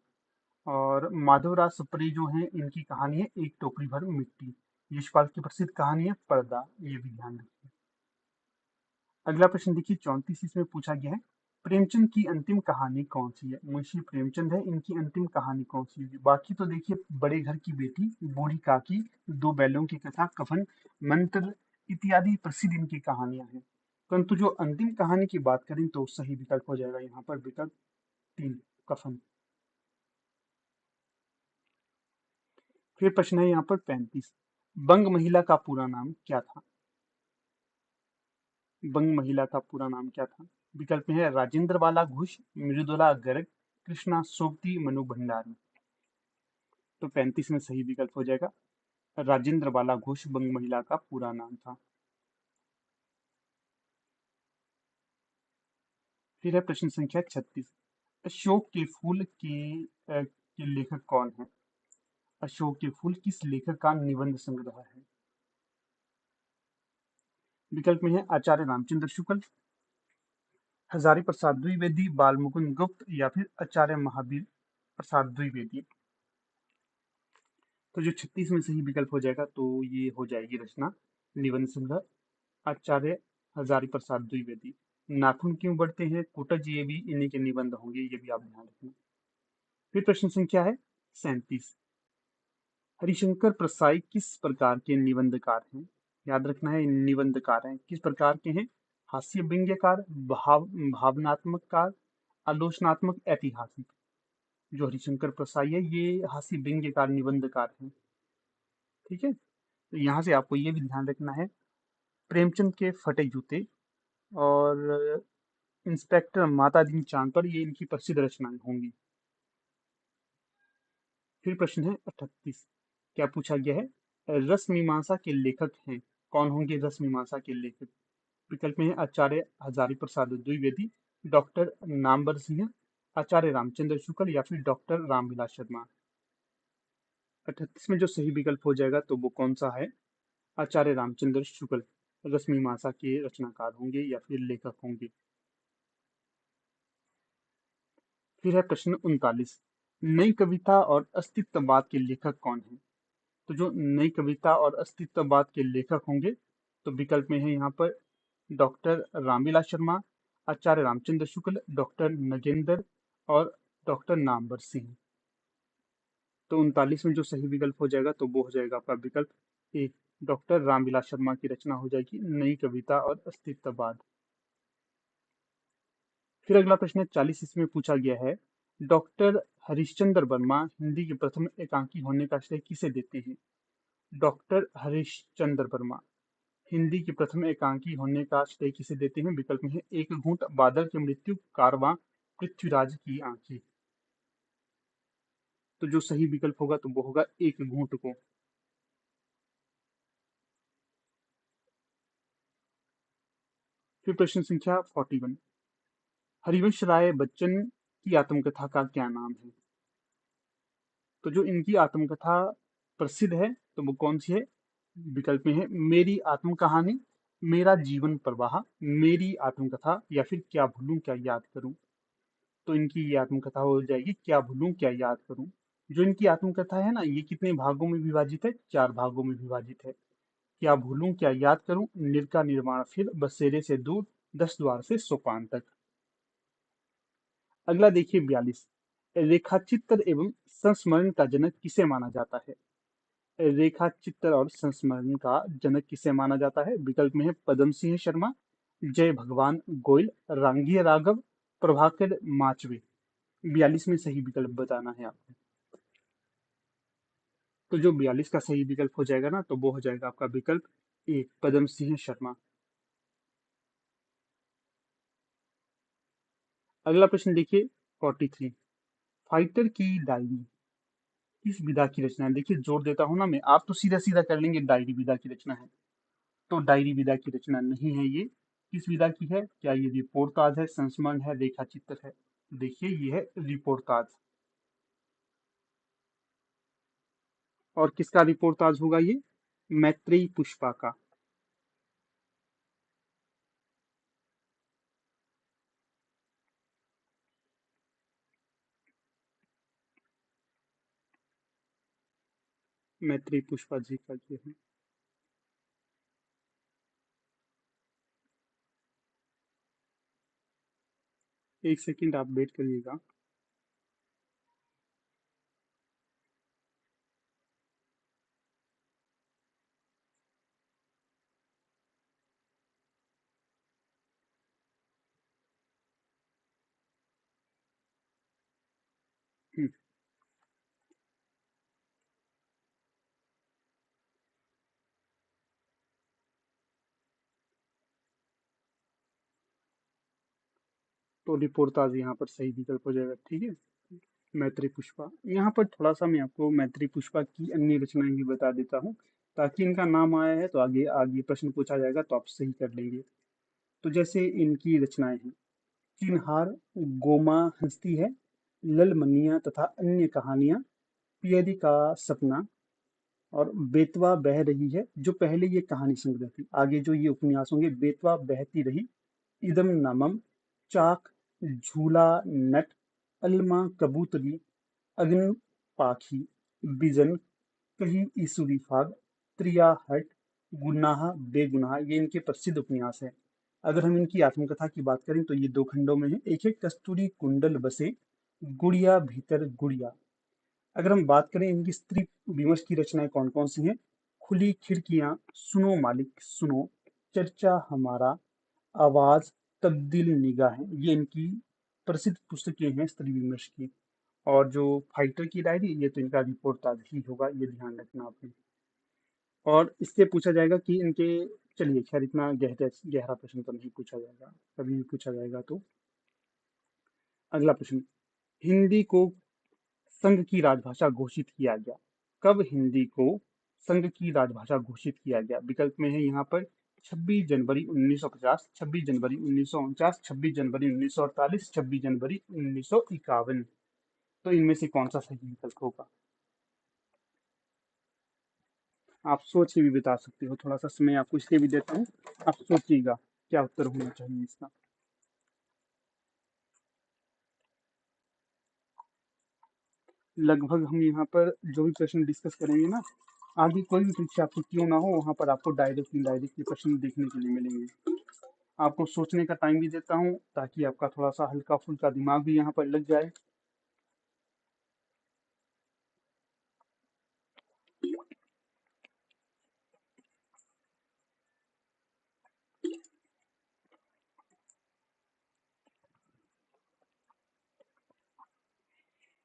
और माधवराव सप्रे जो हैं इनकी कहानी है एक टोकरी भर मिट्टी। यशपाल की प्रसिद्ध कहानी है पर्दा, ये भी ध्यान रखिए। अगला प्रश्न देखिए 34, इसमें पूछा गया है प्रेमचंद की अंतिम कहानी कौन सी है? मुंशी प्रेमचंद है, इनकी अंतिम कहानी कौन सी है? बाकी तो देखिए बड़े घर की बेटी, बूढ़ी काकी, दो बैलों की कथा, कफन, मंत्र इत्यादि प्रसिद्ध इनकी कहानियां हैं। परंतु जो अंतिम कहानी की बात करें तो सही विकल्प हो जाएगा यहाँ पर विकल्प 3, कफन। फिर प्रश्न है यहाँ पर 35, बंग महिला का पूरा नाम क्या था? बंग महिला का पूरा नाम क्या था? विकल्प में है राजेंद्र बाला घोष, मृदुला गर्ग, कृष्णा सोबती, मनु भंडारी। तो 35 में सही विकल्प हो जाएगा राजेंद्र बाला घोष बंग महिला का पूरा नाम था। फिर है प्रश्न संख्या 36, अशोक के फूल के लेखक कौन है? अशोक के फूल किस लेखक का निबंध संग्रह है? विकल्प में है आचार्य रामचंद्र शुक्ल, हजारी प्रसाद द्विवेदी, बाल मुकुंद गुप्त, या फिर आचार्य महावीर प्रसाद द्विवेदी। तो जो 36 में सही विकल्प हो जाएगा तो ये हो जाएगी रचना निबंध संग्रह आचार्य हजारी प्रसाद द्विवेदी। नाखून क्यों बढ़ते हैं, कुटज, ये भी इन्हीं के निबंध होंगे, ये भी आप ध्यान रखना। फिर प्रश्न संख्या है 37। हरिशंकर प्रसाई किस प्रकार के निबंधकार हैं? याद रखना है, निबंधकार हैं, किस प्रकार के हैं? हास्य व्यंग्यकार, भावनात्मक कार, आलोचनात्मक, ऐतिहासिक। जो हरिशंकर प्रसाई है ये हास्य व्यंग्यकार निबंधकार हैं। ठीक है, तो यहाँ से आपको ये भी ध्यान रखना है, प्रेमचंद के फटे जूते और इंस्पेक्टर माताजी चांद पर, ये इनकी प्रसिद्ध रचनाएं होंगी। फिर प्रश्न है 38। क्या पूछा गया है? रस मीमांसा के लेखक हैं, कौन होंगे रस मीमांसा के लेखक? विकल्प में है आचार्य हजारी प्रसाद द्विवेदी, डॉक्टर नामवर सिंह, आचार्य रामचंद्र शुक्ल, या फिर डॉक्टर रामविलास शर्मा। 38 में जो सही विकल्प हो जाएगा तो वो कौन सा है? आचार्य रामचंद्र शुक्ल रस मीमांसा के रचनाकार होंगे या फिर लेखक होंगे। फिर है प्रश्न 39। नई कविता और अस्तित्ववाद के लेखक कौन हैं? तो जो नई कविता और अस्तित्ववाद के लेखक होंगे, तो विकल्प में है यहाँ पर डॉक्टर रामविलास शर्मा, आचार्य रामचंद्र शुक्ल, डॉक्टर नगेंद्र और डॉक्टर नामवर सिंह। तो 39 में जो सही विकल्प हो जाएगा तो वो हो जाएगा आपका विकल्प ए, डॉक्टर रामविलास शर्मा की रचना हो जाएगी नई कविता और अस्तित्ववाद। फिर अगला प्रश्न है 40। इसमें पूछा गया है, डॉक्टर हरिश्चंद्र वर्मा हिंदी के प्रथम एकांकी होने का श्रेय किसे देते हैं? डॉक्टर हरिश्चंद्र वर्मा हिंदी के प्रथम एकांकी होने का श्रेय किसे देते हैं? विकल्प में है एक घूंट, बादल की मृत्यु, कारवां, पृथ्वीराज की आंखें। तो जो सही विकल्प होगा तो वो होगा एक घूंट को। फिर प्रश्न संख्या 41। हरिवंश राय बच्चन की आत्मकथा का क्या नाम है? तो जो इनकी आत्मकथा प्रसिद्ध है तो वो कौन सी है? विकल्प में है मेरी आत्म कहानी, मेरा जीवन प्रवाह, मेरी आत्मकथा, या फिर क्या भूलूं क्या याद करूं। तो इनकी ये आत्मकथा हो जाएगी क्या भूलूं क्या याद करूं। जो इनकी आत्मकथा है ना, ये कितने भागों में विभाजित है? 4 भागों में विभाजित है। क्या भूलूं क्या याद करूं, निर्का निर्माण, फिर बसेरे से दूर, 10 द्वार से सोपान तक। अगला देखिए 42। रेखाचित्र एवं संस्मरण का जनक किसे माना जाता है? रेखाचित्र और संस्मरण का जनक किसे माना जाता है? विकल्प में है पदम सिंह शर्मा, जय भगवान गोयल, रांगिया राघव, प्रभाकर माचवे। 42 में सही विकल्प बताना है आपको। तो जो 42 का सही विकल्प हो जाएगा ना, तो वो हो जाएगा आपका विकल्प ए, पदम सिंह शर्मा। अगला प्रश्न देखिए 43। फाइटर की डायरी किस विधा की रचना है? देखिए जोर देता हूं ना मैं, आप तो सीधा सीधा कर लेंगे डायरी विधा की रचना है। तो डायरी विधा की रचना नहीं है ये। किस विधा की है? क्या ये रिपोर्टाज है, संस्मरण है, रेखा चित्र है? देखिए ये है रिपोर्टाज। और किसका रिपोर्टाज होगा ये? मैत्रेयी पुष्पा का। मैत्रेयी पुष्पा जी का ये है। एक सेकंड आप वेट करिएगा। हम्म, तो रिपोर्टाज यहाँ पर सही विकल्प हो जाएगा। ठीक है, मैत्री पुष्पा। यहाँ पर थोड़ा सा मैं आपको मैत्री पुष्पा की अन्य रचनाएं भी बता देता हूँ, ताकि इनका नाम आया है तो आगे आगे प्रश्न पूछा जाएगा तो आप सही कर लेंगे। तो जैसे इनकी रचनाएं हैं, चिन्हार, गोमा हंसती है, ललमनिया तथा अन्य कहानियां, पियरी का सपना, और बेतवा बह रही है, जो पहले ये कहानी संग्रह थी। आगे जो ये उपन्यास होंगे, बेतवा बहती रही, इदम नमम, चाक, झूला नट, अलमा कबूतरी, अग्न पाखी, बिजन, कहीं ईसुरी फाग, त्रिया हट, गुनाह बेगुनाह, ये इनके प्रसिद्ध उपन्यास है। अगर हम इनकी आत्मकथा की बात करें तो ये 2 खंडों में है। एक है कस्तूरी कुंडल बसे गुड़िया भीतर गुड़िया। अगर हम बात करें इनकी स्त्री विमर्श की रचनाएं कौन कौन सी हैं, खुली खिड़कियां, सुनो मालिक सुनो, चर्चा हमारा, आवाज, तब्दील निगाहें, ये इनकी प्रसिद्ध पुस्तकें हैं स्त्री विमर्श की। और जो फाइटर की डायरी, ये तो इनका रिपोर्टाज ही होगा, ये ध्यान रखना आपने। और इससे पूछा जाएगा कि इनके, चलिए खैर इतना गहरा गहरा प्रश्न तो नहीं पूछा जाएगा, कभी भी पूछा जाएगा तो। अगला प्रश्न, हिंदी को संघ की राजभाषा घोषित किया गया। कब हिंदी को संघ की राजभाषा घोषित किया गया? विकल्प में है यहाँ पर 26 जनवरी 1950, 26 जनवरी 1949, 26 जनवरी 1948, 26 जनवरी 1951। तो इनमें से कौन सा सही विकल्प होगा? आप सोच के भी बता सकते हो, थोड़ा सा समय आपको इसलिए भी देता हूँ, आप सोचिएगा क्या उत्तर होना चाहिए इसका। लगभग हम यहाँ पर जो भी प्रश्न डिस्कस करेंगे ना, आगे कोई भी परीक्षा आपको क्यों ना हो, वहाँ पर आपको डायरेक्ट इनडायरेक्ट ये प्रश्न देखने के लिए मिलेंगे। आपको सोचने का टाइम भी देता हूँ ताकि आपका थोड़ा सा हल्का फुल्का दिमाग भी यहाँ पर लग जाए।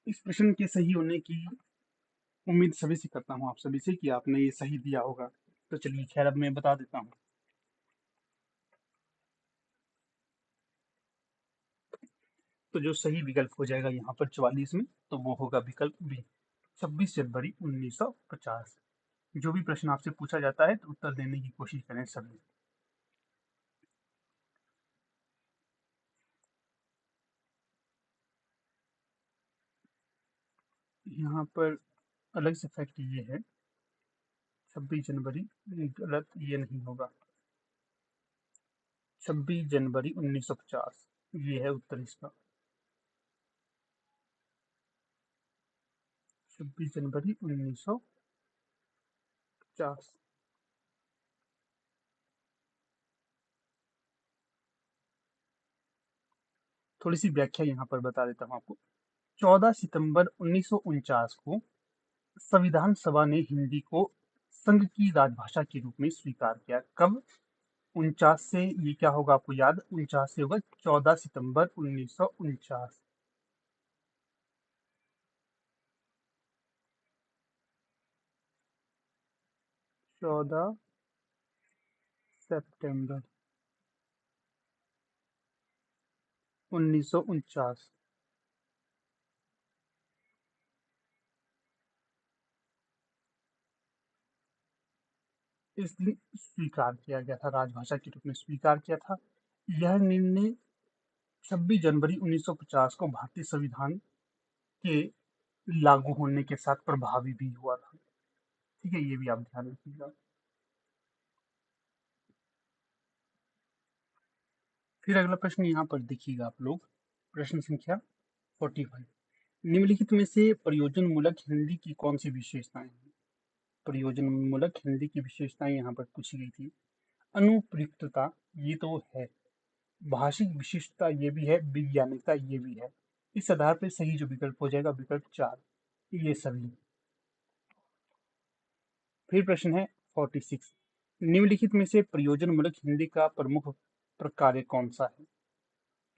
इस प्रश्न के सही होने की उम्मीद सभी से करता हूँ, आप सभी से, कि आपने ये सही दिया होगा। तो चलिए खैर अब मैं बता देता हूँ। तो जो सही विकल्प हो जाएगा यहाँ पर 44 में, तो वो होगा विकल्प बी, 26 जनवरी 1950। जो भी प्रश्न आपसे पूछा जाता है तो उत्तर देने की कोशिश करें सभी। यहाँ पर अलग से फैक्ट ये है, 26 जनवरी, गलत, ये नहीं होगा, 26 जनवरी 1950 ये है उत्तर इसका। 26 जनवरी 1950। थोड़ी सी व्याख्या यहाँ पर बता देता हूँ आपको। 14 सितंबर 1949 को संविधान सभा ने हिंदी को संघ की राजभाषा के रूप में स्वीकार किया। कब? 49 से, ये क्या होगा आपको याद? 49 से होगा 14 सितंबर 1949। 14 सितंबर 1949। इस दिन स्वीकार किया गया था, राजभाषा के रूप में स्वीकार किया था। यह निर्णय 26 जनवरी 1950 को भारतीय संविधान के लागू होने के साथ प्रभावी भी हुआ था। ठीक है, ये भी आप ध्यान रखिएगा। फिर अगला प्रश्न यहाँ पर देखिएगा आप लोग, प्रश्न संख्या 45, निम्नलिखित में से प्रयोजनमूलक हिंदी की कौन सी विशेषताएं हैं? प्रयोजनमूलक हिंदी की विशेषताएं यहाँ पर पूछी गई थी। अनुप्रयुक्तता, ये तो है। भाषिक विशिष्टता, ये भी है। वैज्ञानिकता, ये भी है। इस आधार पर सही जो विकल्प हो जाएगा विकल्प 4, ये सभी। फिर प्रश्न है 46, निम्नलिखित में से प्रयोजनमूलक हिंदी का प्रमुख प्रकार कौन सा है?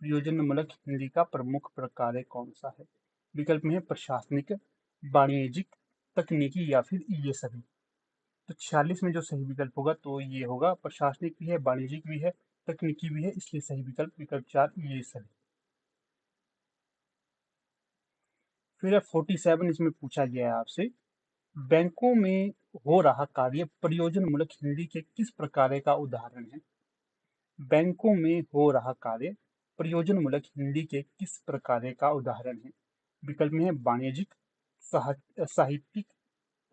प्रयोजनमूलक हिंदी का प्रमुख प्रकार कौन सा है? विकल्प में है प्रशासनिक, वाणिज्यिक, तकनीकी, या फिर ये सभी। तो 46 में जो सही विकल्प होगा तो ये होगा, प्रशासनिक भी है, वाणिज्यिक भी है, तकनीकी भी है, इसलिए सही विकल्प विकल्प 4, ये सभी। फिर 47, इसमें पूछा गया है आपसे, बैंकों में हो रहा कार्य प्रयोजनमूलक हिंदी के किस प्रकार का उदाहरण है? बैंकों में हो रहा कार्य प्रयोजनमूलक हिंदी के किस प्रकार का उदाहरण है? विकल्प में है वाणिज्यिक, साहित्यिक,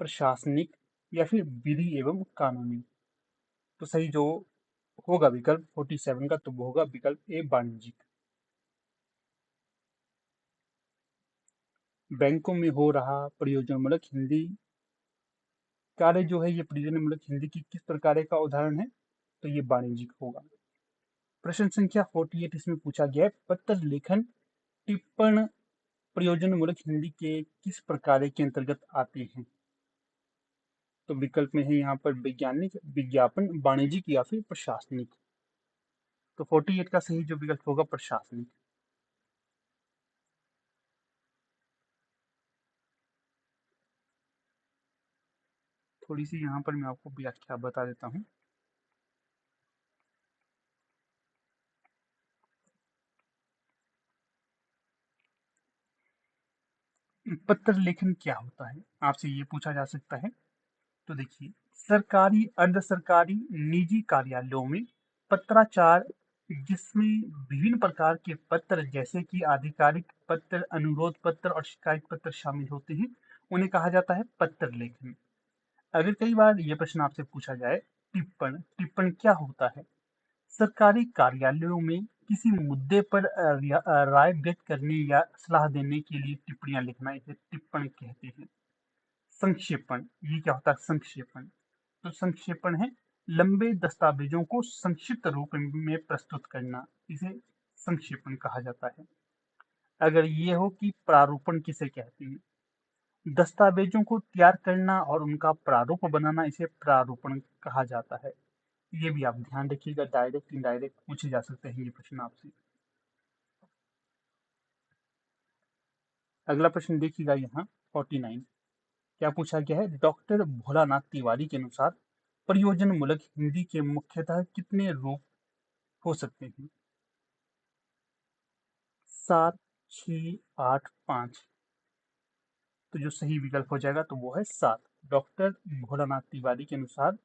प्रशासनिक, या फिर विधि एवं कानूनी। तो सही जो होगा विकल्प 47 का, तो वो होगा विकल्प ए, वाणिज्यिक। बैंकों में हो रहा प्रयोजनमूलक हिंदी कार्य जो है, ये प्रयोजनमूलक हिंदी की किस प्रकार का उदाहरण है? तो ये वाणिज्यिक होगा। प्रश्न संख्या 48 इसमें पूछा गया है, पत्र लेखन टिप्पण प्रयोजनमूलक हिंदी के किस प्रकार के अंतर्गत आते हैं? तो विकल्प में है यहाँ पर वैज्ञानिक, विज्ञापन, वाणिज्यिक या फिर प्रशासनिक। तो 48 का सही जो विकल्प होगा प्रशासनिक। थोड़ी सी यहाँ पर मैं आपको व्याख्या बता देता हूँ। पत्र लेखन क्या होता है, आपसे ये पूछा जा सकता है। तो देखिए, सरकारी, अर्ध सरकारी, निजी कार्यालयों में पत्राचार, जिसमें विभिन्न प्रकार के पत्र जैसे कि आधिकारिक पत्र, अनुरोध पत्र और शिकायत पत्र शामिल होते हैं, उन्हें कहा जाता है पत्र लेखन। अगर कई बार यह प्रश्न आपसे पूछा जाए, टिप्पण, टिप्पण क्या होता है? सरकारी कार्यालयों में किसी मुद्दे पर राय व्यक्त करने या सलाह देने के लिए टिप्पणियां लिखना, इसे टिप्पण कहते हैं। संक्षेपण, ये क्या होता है संक्षेपण? तो संक्षेपण है लंबे दस्तावेजों को संक्षिप्त रूप में प्रस्तुत करना, इसे संक्षेपण कहा जाता है। अगर ये हो कि प्रारूपण किसे कहते हैं, दस्तावेजों को तैयार करना और उनका प्रारूप बनाना, इसे प्रारूपण कहा जाता है। ये भी आप ध्यान रखिएगा, डायरेक्ट इनडायरेक्ट पूछे जा सकते हैं ये प्रश्न आपसे। अगला प्रश्न देखिएगा यहाँ 49, क्या पूछा गया है, डॉक्टर भोलानाथ तिवारी के अनुसार प्रयोजनमूलक हिंदी के मुख्यतः कितने रूप हो सकते हैं? 7, 6, 8, 5। तो जो सही विकल्प हो जाएगा तो वो है 7। डॉक्टर भोलानाथ तिवारी के अनुसार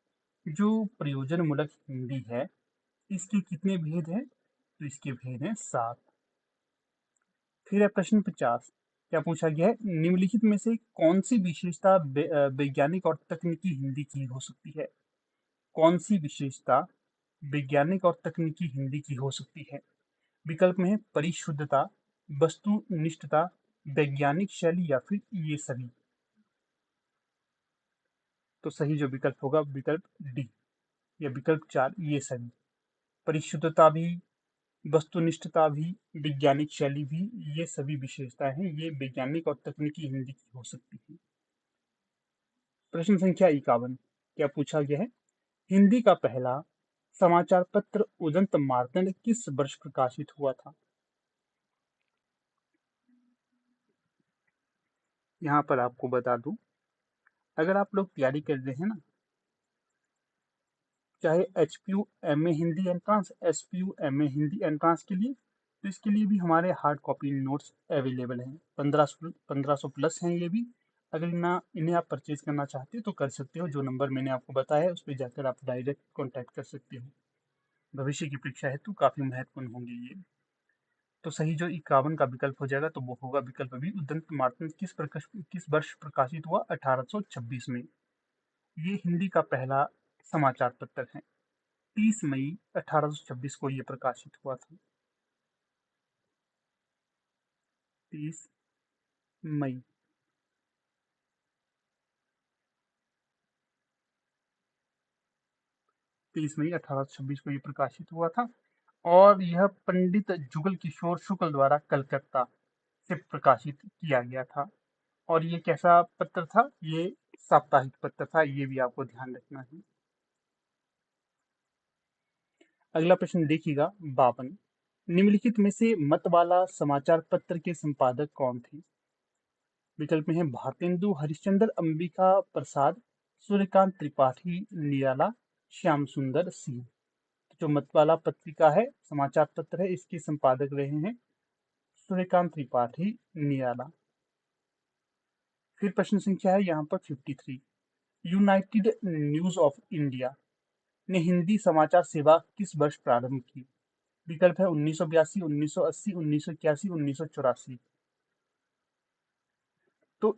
जो प्रयोजनमूलक हिंदी है, इसके कितने भेद हैं? तो इसके भेद हैं 7। फिर है प्रश्न 50, क्या पूछा गया है, निम्नलिखित में से कौन सी विशेषता वैज्ञानिक और तकनीकी हिंदी की हो सकती है? कौन सी विशेषता वैज्ञानिक और तकनीकी हिंदी की हो सकती है? विकल्प में है परिशुद्धता, वस्तुनिष्ठता, वैज्ञानिक शैली या फिर ये सभी। तो सही जो विकल्प होगा विकल्प डी या विकल्प 4, ये सभी। परिशुद्धता भी, वस्तुनिष्ठता भी, वैज्ञानिक शैली भी, ये सभी विशेषताएं हैं, ये वैज्ञानिक और तकनीकी हिंदी की हो सकती है। प्रश्न संख्या 51, क्या पूछा गया है, हिंदी का पहला समाचार पत्र उदंत मार्तंड किस वर्ष प्रकाशित हुआ था? यहाँ पर आपको बता दूं, अगर आप लोग तैयारी कर रहे हैं ना, चाहे HPU MA Hindi entrance, SPU MA Hindi entrance के लिए, तो इसके लिए भी हमारे हार्ड कॉपी नोट्स अवेलेबल हैं। 1500 प्लस हैं ये भी। अगर इन्हें आप परचेज करना चाहते हो तो कर सकते हो, जो नंबर मैंने आपको बताया है उस पर जाकर आप डायरेक्ट कॉन्टैक्ट कर सकते हो। भविष्य की परीक्षा हेतु काफी महत्वपूर्ण होंगे ये। तो सही जो 51 का विकल्प हो जाएगा तो वो होगा विकल्प भी, उदंत मार्तंड किस वर्ष प्रकाशित हुआ? 1826 में। ये हिंदी का पहला समाचार पत्र है। 30 मई 1826 को ये प्रकाशित हुआ था। 30 मई। 30 मई 1826 को ये प्रकाशित हुआ था और यह पंडित जुगल किशोर शुक्ल द्वारा कलकत्ता से प्रकाशित किया गया था। और ये कैसा पत्र था? ये साप्ताहिक पत्र था, ये भी आपको ध्यान रखना है। अगला प्रश्न देखिएगा 52, निम्नलिखित में से मतवाला समाचार पत्र के संपादक कौन थे? विकल्प में है भारतेंदु हरिश्चंद्र, अंबिका प्रसाद, सूर्यकांत त्रिपाठी, निराला, श्याम सुंदर सिंह। जो मतवाला पत्रिका है, समाचार पत्र है, इसके संपादक रहे हैं सूर्यकांत त्रिपाठी, निराला। फिर प्रश्न संख्या है यहाँ पर 53, यूनाइटेड न्यूज ऑफ इंडिया ने हिंदी समाचार सेवा किस वर्ष प्रारंभ की? विकल्प है 1982, 1980, 1981, 1984। तो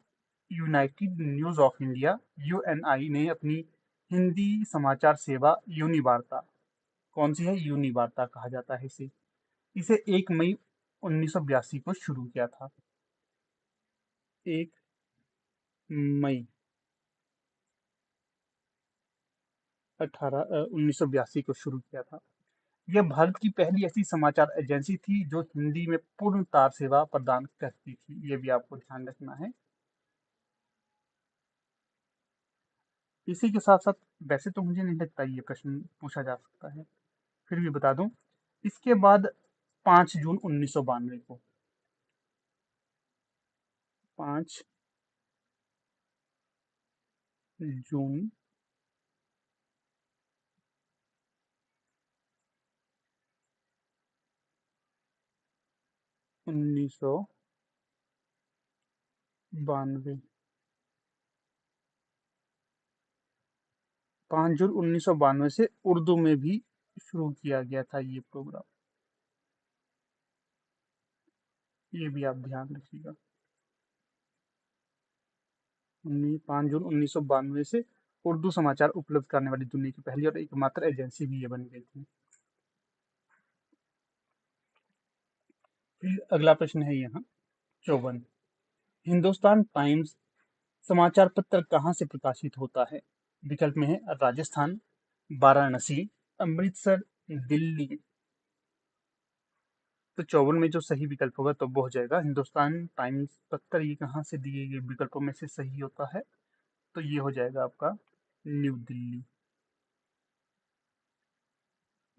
United news of India UNI ने अपनी हिंदी समाचार सेवा यूनिवार्ता, कौन सी है? यूनिवार्ता कहा जाता है इसे। इसे 1 मई 1982 को शुरू किया था। 1 मई 1982 को शुरू किया था। यह भारत की पहली ऐसी समाचार एजेंसी थी जो हिंदी में पूर्ण तार सेवा प्रदान करती थी। ये भी आपको ध्यान रखना है। इसी के साथ साथ वैसे तो मुझे नहीं लगता ये प्रश्न पूछा जा सकता है, फिर भी बता दूं। इसके बाद 5 जून 1992 को, 5 जून 1992, 5 जून 1992 से उर्दू में भी शुरू किया गया था ये प्रोग्राम। ये भी आप ध्यान रखिएगा। 5 जून 1992 से उर्दू समाचार उपलब्ध कराने वाली दुनिया की पहली और एकमात्र एजेंसी भी ये बन गई थी। फिर अगला प्रश्न है यहाँ 54। हिंदुस्तान टाइम्स समाचार पत्र कहाँ से प्रकाशित होता है? विकल्प में है राजस्थान, वाराणसी, अमृतसर, दिल्ली। तो 54 में जो सही विकल्प होगा तो वो हो जाएगा हिंदुस्तान टाइम्स पत्र। ये कहाँ से दिए गए विकल्पों में से सही होता है? तो ये हो जाएगा आपका न्यू दिल्ली।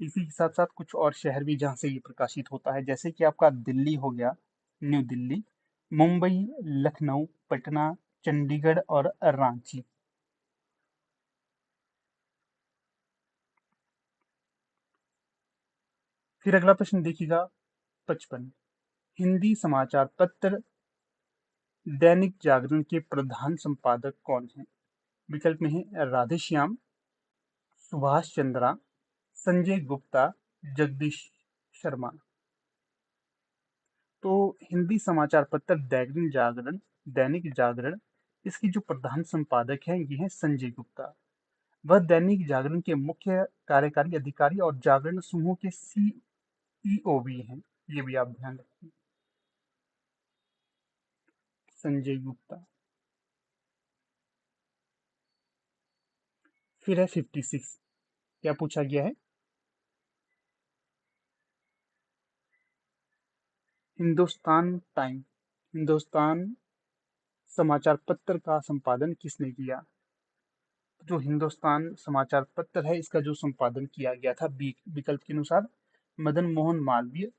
इसी के साथ साथ कुछ और शहर भी जहाँ से ये प्रकाशित होता है, जैसे कि आपका दिल्ली हो गया, न्यू दिल्ली, मुंबई, लखनऊ, पटना, चंडीगढ़ और रांची। फिर अगला प्रश्न देखिएगा 55। हिंदी समाचार पत्र दैनिक जागरण के प्रधान संपादक कौन हैं? विकल्प में है राधेश्याम, सुभाष चंद्रा, संजय गुप्ता, जगदीश शर्मा। तो हिंदी समाचार पत्र दैनिक जागरण इसकी जो प्रधान संपादक है ये है संजय गुप्ता। वह दैनिक जागरण के मुख्य कार्यकारी अधिकारी और जागरण समूह के सीईओ भी हैं। ये भी आप ध्यान रखिए, संजय गुप्ता। फिर है 56। क्या पूछा गया है? हिंदुस्तान टाइम हिंदुस्तान समाचार पत्र का संपादन किसने किया? जो हिंदुस्तान समाचार पत्र है इसका जो संपादन किया गया था विकल्प के अनुसार मदन मोहन मालवीय,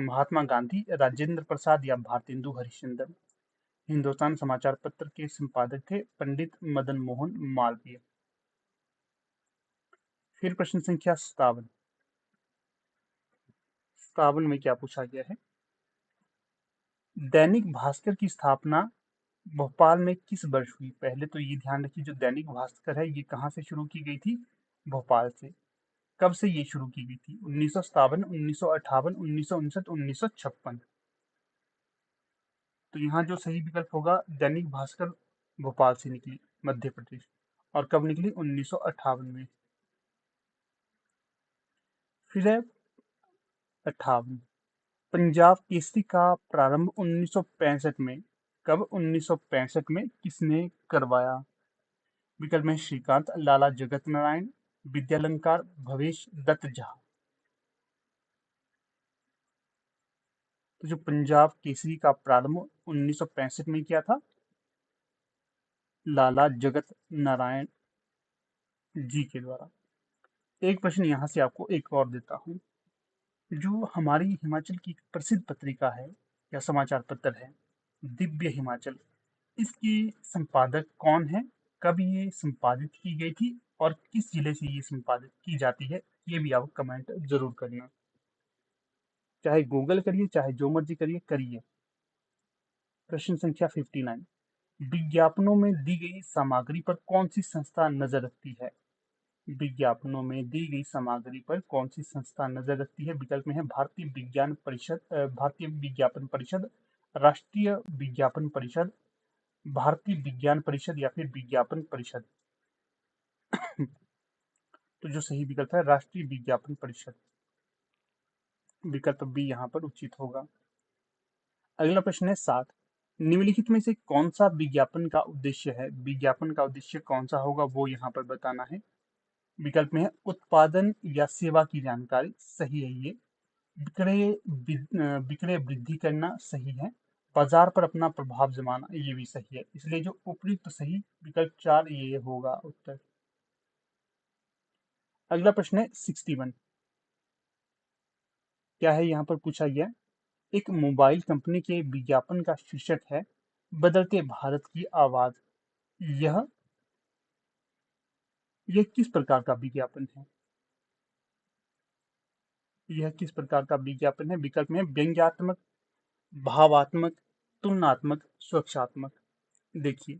महात्मा गांधी, राजेंद्र प्रसाद या भारतेंदु हरिश्चंद्र। हिंदुस्तान समाचार पत्र के संपादक थे पंडित मदन मोहन मालवीय। फिर प्रश्न संख्या 57। 57 में क्या पूछा गया है? दैनिक भास्कर की स्थापना भोपाल में किस वर्ष हुई? पहले तो ये ध्यान रखिए, जो दैनिक भास्कर है ये कहाँ से शुरू की गई थी? भोपाल से। कब से ये शुरू की गई थी? 1957, 1958, 1959, 1956। तो यहाँ जो सही विकल्प होगा दैनिक भास्कर भोपाल से निकली, मध्य प्रदेश। और कब निकली? 1958 में। फिर है 58। पंजाब केसरी का प्रारंभ 1965 में, कब? 1965 में किसने करवाया? विकल्प में श्रीकांत, लाला जगत नारायण, विद्यालंकार, भवेश दत्त झा। तो जो पंजाब केसरी का प्रारंभ 1965 में किया था लाला जगत नारायण जी के द्वारा। एक प्रश्न यहाँ से आपको एक और देता हूँ। जो हमारी हिमाचल की प्रसिद्ध पत्रिका है या समाचार पत्र है, दिव्य हिमाचल, इसकी संपादक कौन है? कब ये संपादित की गई थी और किस जिले से ये संपादित की जाती है? ये भी आप कमेंट जरूर करना, चाहे गूगल करिए चाहे जो मर्जी करिए करिए। प्रश्न संख्या 59। विज्ञापनों में दी गई सामग्री पर कौन सी संस्था नजर रखती है? विज्ञापनों में दी गई सामग्री पर कौन सी संस्था नजर रखती है? विकल्प में है भारतीय विज्ञान परिषद, भारतीय विज्ञापन परिषद, राष्ट्रीय विज्ञापन परिषद, भारतीय विज्ञान परिषद या फिर विज्ञापन परिषद। तो जो सही विकल्प है राष्ट्रीय विज्ञापन परिषद, विकल्प बी यहाँ पर उचित होगा। अगला प्रश्न है 7। निम्नलिखित में से कौन सा विज्ञापन का उद्देश्य है? विज्ञापन का उद्देश्य कौन सा होगा वो यहाँ पर बताना है। विकल्प में है उत्पादन या सेवा की जानकारी, सही है ये। विक्रय वृद्धि करना, सही है। बाजार पर अपना प्रभाव जमाना, ये भी सही है। इसलिए जो उपयुक्त सही विकल्प 4 ये होगा उत्तर। अगला प्रश्न है 61। क्या है यहाँ पर पूछा गया? एक मोबाइल कंपनी के विज्ञापन का शीर्षक है बदलते भारत की आवाज। यह यह किस प्रकार का विज्ञापन है? यह किस प्रकार का विज्ञापन है? विकल्प में व्यंग्यात्मक, भावात्मक, तुलनात्मक, सुरक्षात्मक। देखिए,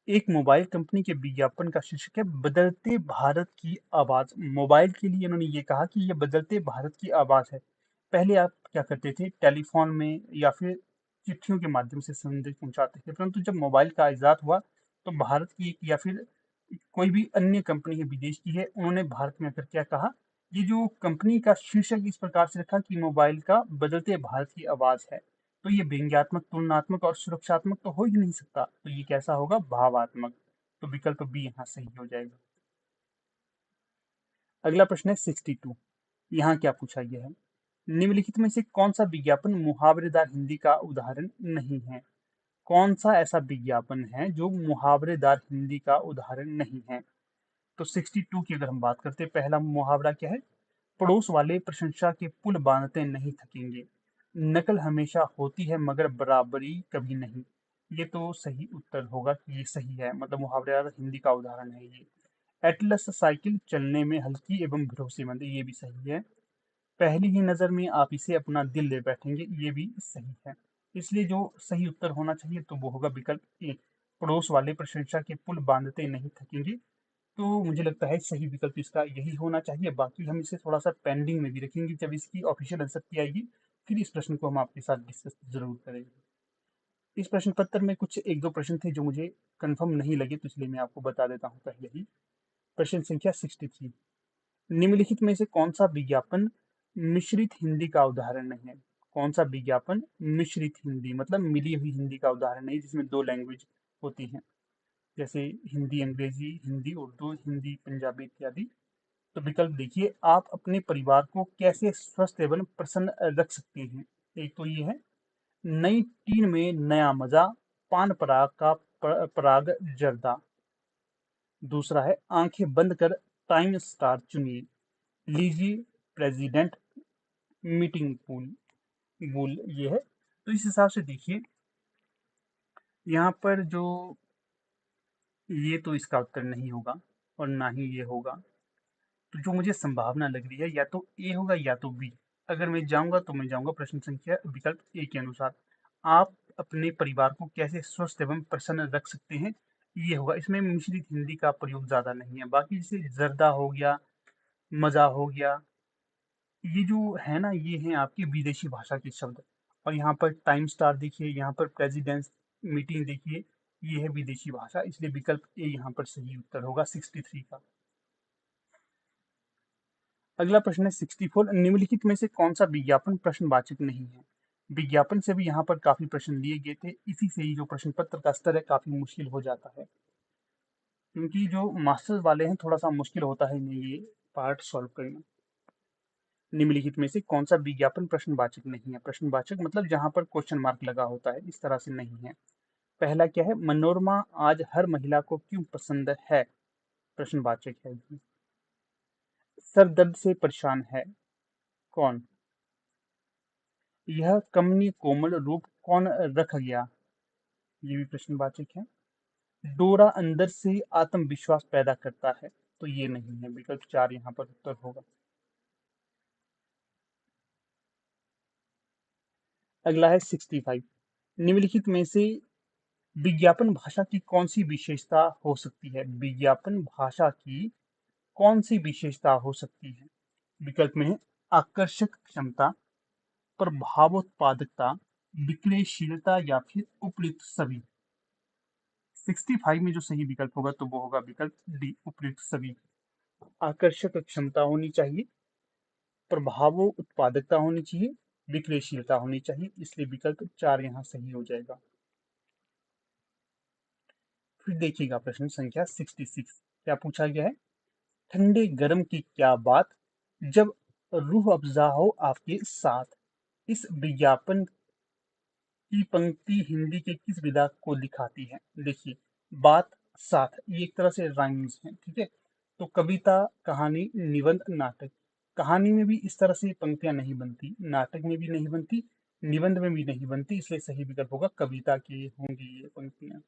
एक मोबाइल कंपनी के विज्ञापन का शीर्षक है बदलते भारत की आवाज। मोबाइल के लिए इन्होंने ये कहा कि ये बदलते भारत की आवाज है। पहले आप क्या करते थे, टेलीफोन में या फिर चिट्ठियों के माध्यम से संदेश पहुंचाते थे, परंतु जब मोबाइल का इजाद हुआ तो भारत की एक या फिर कोई भी अन्य कंपनी है विदेश की है, उन्होंने भारत में आकर क्या कहा, ये जो कंपनी का शीर्षक इस प्रकार से रखा कि मोबाइल का बदलते भारत की आवाज है। तो ये व्यंग्यात्मक, तुलनात्मक और सुरक्षात्मक तो हो ही नहीं सकता, तो ये कैसा होगा, भावात्मक। तो विकल्प बी यहाँ सही हो जाएगा। अगला प्रश्न है 62। यहाँ क्या पूछा गया है? निम्नलिखित में से कौन सा विज्ञापन मुहावरेदार हिंदी का उदाहरण नहीं है? कौन सा ऐसा विज्ञापन है जो मुहावरेदार हिंदी का उदाहरण नहीं है? तो 62 की अगर हम बात करते हैं, पहला मुहावरा क्या है? पड़ोस वाले प्रशंसा के पुल बांधते नहीं थकेंगे। नकल हमेशा होती है मगर बराबरी कभी नहीं। ये तो सही उत्तर होगा कि ये सही है, मतलब मुहावरेदार हिंदी का उदाहरण है ये। एटलस साइकिल चलने में हल्की एवं भरोसेमंद, ये भी सही है। पहली ही नजर में आप इसे अपना दिल ले बैठेंगे, ये भी सही है। इसलिए जो सही उत्तर होना चाहिए तो वो होगा विकल्प ए, पड़ोस वाले प्रशंसा के पुल बांधते नहीं थकेंगे। तो मुझे लगता है सही विकल्प इसका यही होना चाहिए। बाकी हम इसे थोड़ा सा पेंडिंग में भी रखेंगे, जब इसकी ऑफिशियल आंसर की आएगी फिर इस प्रश्न को हम आपके साथ डिस्कस जरूर करेंगे। इस प्रश्न पत्र में कुछ एक दो प्रश्न थे जो मुझे कंफर्म नहीं लगे, तो इसलिए मैं आपको बता देता हूँ पहले ही। प्रश्न संख्या 63। निम्नलिखित में से कौन सा विज्ञापन मिश्रित हिंदी का उदाहरण नहीं है? कौन सा विज्ञापन मिश्रित हिंदी, मतलब मिली हुई हिंदी का उदाहरण नहीं, जिसमें दो लैंग्वेज होती हैं, जैसे हिंदी अंग्रेजी, हिंदी उर्दू, हिंदी पंजाबी इत्यादि। तो विकल्प देखिए, आप अपने परिवार को कैसे स्वस्थ एवं प्रसन्न रख सकते हैं। एक तो ये है नई टीन में नया मजा, पान पराग का पराग जर्दा। दूसरा है आंखें बंद कर टाइम स्टार चुनिए, लीजिए प्रेसिडेंट मीटिंग पूल बुल, ये है। तो इस हिसाब से देखिए, यहाँ पर जो ये तो इसका उत्तर नहीं होगा और ना ही ये होगा। तो जो मुझे संभावना लग रही है या तो ए होगा या तो बी। अगर मैं जाऊंगा तो मैं जाऊंगा प्रश्न संख्या विकल्प ए के अनुसार। आप अपने परिवार को कैसे स्वस्थ एवं प्रसन्न रख सकते हैं, ये होगा। इसमें मिश्रित हिंदी का प्रयोग ज्यादा नहीं है। बाकी जैसे जर्दा हो गया, मजा हो गया, ये जो है ना, ये है आपकी विदेशी भाषा के शब्द। और यहाँ पर टाइम स्टार देखिए, यहाँ पर प्रेसिडेंस मीटिंग देखिए, ये है विदेशी भाषा। इसलिए विकल्प ए यहाँ पर सही उत्तर होगा 63 का। अगला प्रश्न है 64। निम्नलिखित में से कौन सा विज्ञापन प्रश्नवाचक नहीं है? विज्ञापन से भी यहाँ पर काफी प्रश्न लिए गए थे, इसी से ही जो प्रश्न पत्र का स्तर है काफी मुश्किल हो जाता है, क्योंकि जो मास्टर्स वाले हैं थोड़ा सा मुश्किल होता है इन्हें ये पार्ट सॉल्व करना। निम्नलिखित में से कौन सा विज्ञापन प्रश्नवाचक नहीं है? प्रश्नवाचक मतलब जहां पर क्वेश्चन मार्क लगा होता है, इस तरह से नहीं है। पहला क्या है, मनोरमा आज हर महिला को क्यों पसंद है? प्रश्नवाचक है ये। सर दर्द से परेशान है कौन? यह कमनीय कोमल रूप कौन रख गया? ये भी प्रश्नवाचक है। डोरा अंदर से आत्मविश्वास पैदा करता है, तो ये नहीं है। विकल्प 4 यहाँ पर उत्तर होगा। अगला है 65। निम्नलिखित में से विज्ञापन भाषा की कौन सी विशेषता हो सकती है? विज्ञापन भाषा की कौन सी विशेषता हो सकती है? विकल्प में है आकर्षक क्षमता, प्रभावोत्पादकता, विक्रयशीलता या फिर उपयुक्त सभी। 65 में जो सही विकल्प होगा तो वो होगा विकल्प डी, उपयुक्त सभी। आकर्षक क्षमता होनी चाहिए, प्रभावो उत्पादकता होनी चाहिए, विक्रयशीलता होनी चाहिए। इसलिए विकल्प 4 यहाँ सही हो जाएगा। फिर देखिएगा प्रश्न संख्या 66। क्या पूछा गया है? ठंडे गरम की क्या बात, जब रूह अफ़ज़ा हो आपके साथ। इस विज्ञापन की पंक्ति हिंदी के किस विधा को दिखाती है? देखिए, बात, साथ, ये एक तरह से राइम्स हैं, ठीक है? तो कविता, कहानी, निबंध, नाटक। कहानी में भी इस तरह से पंक्तियां नहीं बनती, नाटक में भी नहीं बनती, निबंध में भी नहीं बनती, इसलिए सही विकल्प होगा कविता की होंगी ये पंक्तियां।